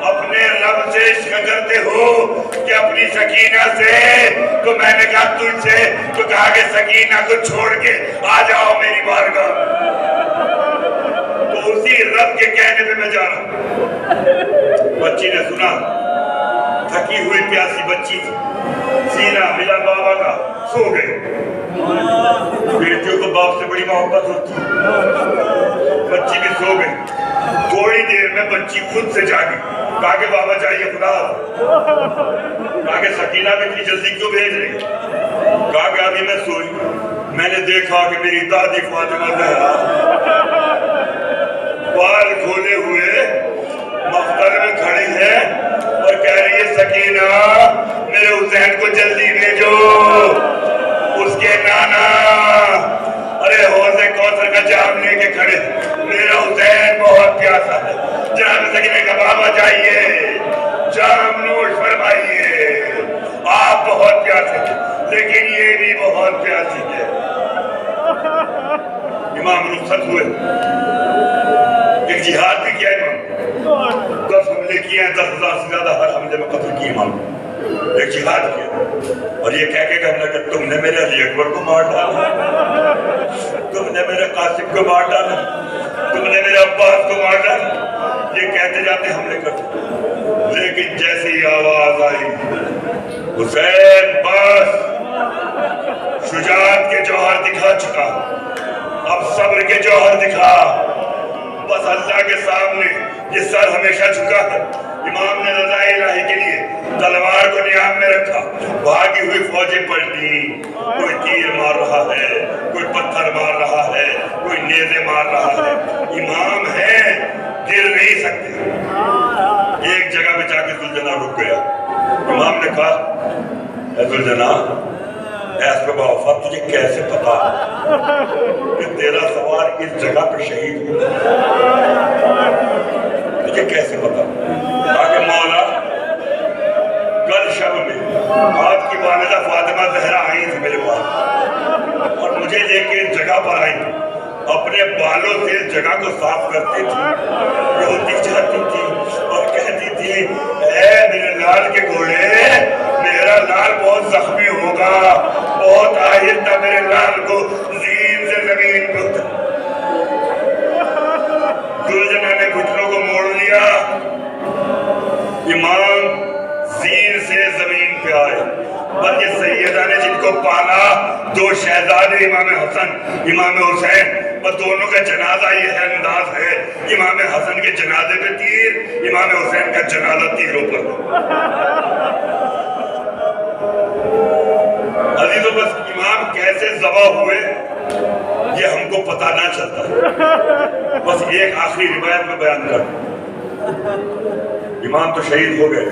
اپنے رب سے عشق کرتے ہو کہ اپنی سکینہ سے؟ تو میں نے کہا تجھ سے، تو کہا کہ سکینہ کو چھوڑ کے آ جاؤ میری بارگاہ۔ تو اسی رب کے کہنے پہ میں جا رہا ہوں۔ بچی نے سنا، تھکی ہوئی پیاسی بچی تھی، سینہ ملا بابا کا، سو گئے۔ بیٹیوں کو باپ سے بڑی محبت ہوتی ہے، بچی بھی سو گئی۔ تھوڑی دیر میں بچی خود سے جاگی، کہا کہ بابا جائیے خدا۔ کہا کہ سکینہ میں اتنی جلدی کیوں بھیج رہی؟ کہا کہ ابھی میں سوئی، میں نے دیکھا کہ میری دادی فاطمہ زہرا بال کھولے ہوئے مختل میں کھڑی ہے اور کہہ رہی ہے سکینہ میرے حسین کو جلدی بھیجو، اس کے نانا ارے حوض کوثر کا جام لے کے کھڑے، میرا حسین بہت پیاسا ہے۔ جناب سکینہ کا بابا جائیے جام نوش فرمائیے، آپ بہت پیاسے ہیں لیکن یہ بھی بہت پیاسی ہے۔ امام رخصت ہوئے، ایک جہاد بھی کیا امام، 10 حملے کیے ہیں، 10,000 سے زیادہ ہر حملے میں قتل کیے امام، ایک جہاد کیا اور یہ کہہ کے کہنا کہ تم نے میرے علی اکبر کو مار ڈالا، تم نے میرے قاسم کو مار ڈالا، تم نے میرے عباس کو مار ڈالا، یہ کہتے جاتے حملے کرتے۔ لیکن جیسی آواز آئی حسین بس شجاعت کے جوہر دکھا چکا، اب صبر کے جوہر دکھا، بس اللہ کے سامنے یہ سر ہمیشہ جھکا ہے۔ امام نے رضا الہی کے لیے تلوار کو نیام میں رکھا، بھاگی ہوئی فوجیں پلٹی، کوئی تیر مار رہا ہے، کوئی پتھر مار رہا ہے، کوئی نیزے مار رہا ہے، امام ہے گر نہیں سکتے۔ ایک جگہ پہ جا کے ذوالجناح رک گیا، امام نے کہا اے ذوالجناح ایس پہ وفا تجھے کیسے پتا کہ تیرا سوار اس جگہ پہ شہید ہو؟ تجھے کیسے پتا؟ کہا کہ مولا کل شب میں آپ کی والدہ فاطمہ زہرا آئی تھی میرے پاس اور مجھے لے کے اس جگہ پر آئی، اپنے بالوں سے اس جگہ کو صاف کرتی تھی، روتی جاتی تھی اور کہتی تھی اے میرے لال کے گھوڑے میرا لال بہت زخمی ہوگا، بہت آہستہ میرے لال کو زین سے زمین پہ اتر۔ ذوالجناح نے گھٹنوں کو موڑ لیا، امام زین سے زمین پہ آئے، اور یہ سیدہ نے جن کو پالا 2 شہزادے امام حسن امام حسین، اور دونوں کا جنازہ یہ انداز ہے، امام حسن کے جنازے پہ تیر، امام حسین کا جنازہ تیروں پر۔ عزیزو بس امام کیسے ذبح ہوئے یہ ہم کو پتہ نہ چلتا، بس ایک آخری روایت میں بیان کر، امام تو شہید ہو گئے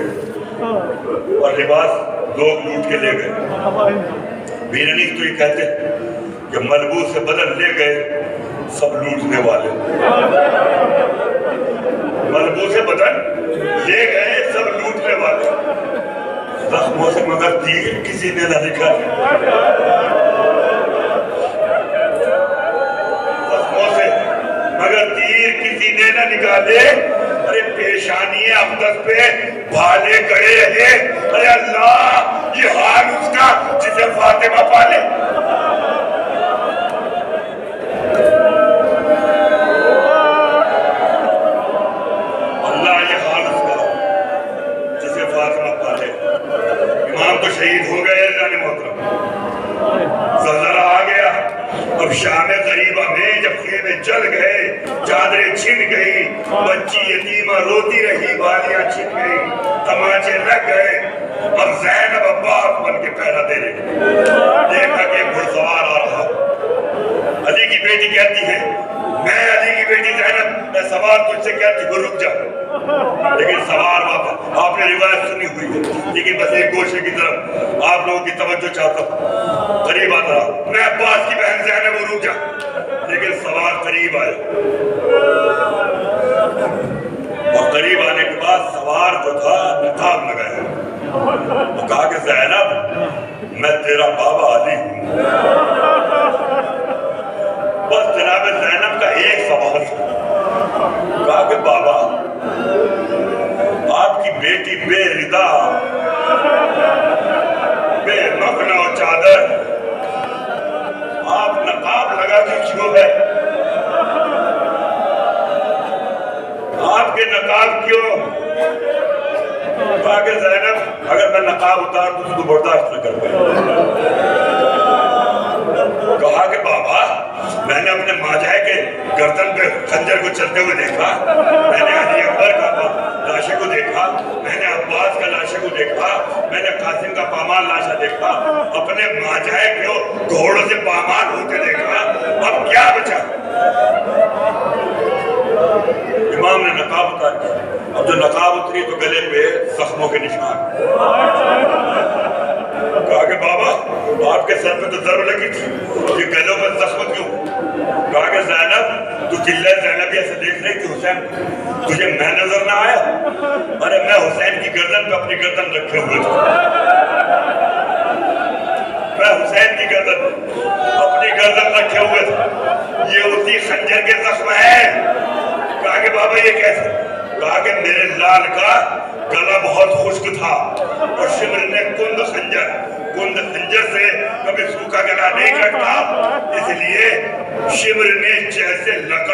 اور لباس لوگ لوٹ کے لے گئے۔ بیرنی تو یہ کہتے کہ ملبوس سے بدل لے گئے سب لوٹنے والے، ملبوس سے بدل لے گئے سب لوٹنے والے، زخموں سے مگر تیر کسی نے نہ نکالے، زخموں سے مگر تیر کسی نے نہ نکالے، ارے پیشانی اقدس پہ بھالے کڑے رہے، ارے اللہ یہ حال اس کا جسے فاطمہ پالے۔ اللہ یہ حال اس کا جسے فاطمہ پالے۔ امام تو شہید ہو گئے جانے محترم، اب شام غریبہ میں جب خیمے جل گئے، چادریں چھن گئی، بچی یتیمہ روتی رہی، بالیاں چھن گئی، تماچے لگ گئے، اب زینب عباس بن کے پہرا دے رہی، دیکھا کہ گھڑ سوار آ رہا۔ علی کی بیٹی کہتی ہے میں علی کی بیٹی زینب، میں سوار تجھ سے کہتی ہوں رک جا، لیکن سوار واپس آپ نے روایت سنی ہوئی ہے، لیکن بس ایک گوشے کی طرف آپ لوگوں کی توجہ چاہتا ہوں، قریب آتا رہا، میں عباس کی بہن زینب ہوں رک جا، لیکن سوار قریب آئے، اور قریب آنے کے بعد سوار جو تھا نقاب لگایا، وہ کہا کہ زینب میں تیرا بابا علی ہوں۔ بس جناب زینب کا ایک سوال تھا، کہا کہ بابا آپ کی بیٹی بے ردا، بے مخنہ و چادر، آپ نقاب لگا کے کیوں ہے؟ آپ کے نقاب کیوں؟ کہا کہ زینب اگر میں نقاب اتار دوں تو برداشت نہ کر پائے۔ کہا کہ بابا میں نے اپنے ماجھے کے گردن پہ خنجر کو چلتے ہوئے دیکھا، میں نے علی اکبر کا لاشے کو دیکھا، میں نے عباس کا لاشے کو دیکھا، میں نے قاسم کا پامال لاشا دیکھا، اپنے ماجھے کو گھوڑوں سے پامال ہوتے دیکھا، اب کیا بچا؟ امام نے نقاب اتار کیا، اب جو نقاب اتری تو گلے پہ زخموں کے نشان۔ کہا کہ بابا آپ کے سر پہ تو ضرب لگی تھی، یہ گلوں پر زخم کیوں؟ کہا کہ زینب تو قلعہ زینبیہ سے دیکھ رہی تھی حسین، تجھے میں نظر نہ آیا؟ ارے میں حسین کی گردن پہ اپنی گردن رکھے ہوئے تھا، میں حسین کی گردن اپنی گردن رکھے ہوئے تھا، یہ اسی خنجر کے زخم ہیں۔ کہا کہ بابا یہ کیسے؟ کہا کہ میرے لال کا گلا بہت خشک تھا اور شمر نے کند خنجر سے کبھی سوکھا گلا نہیں کٹتا، اس لیے شمر نے جیسے لگا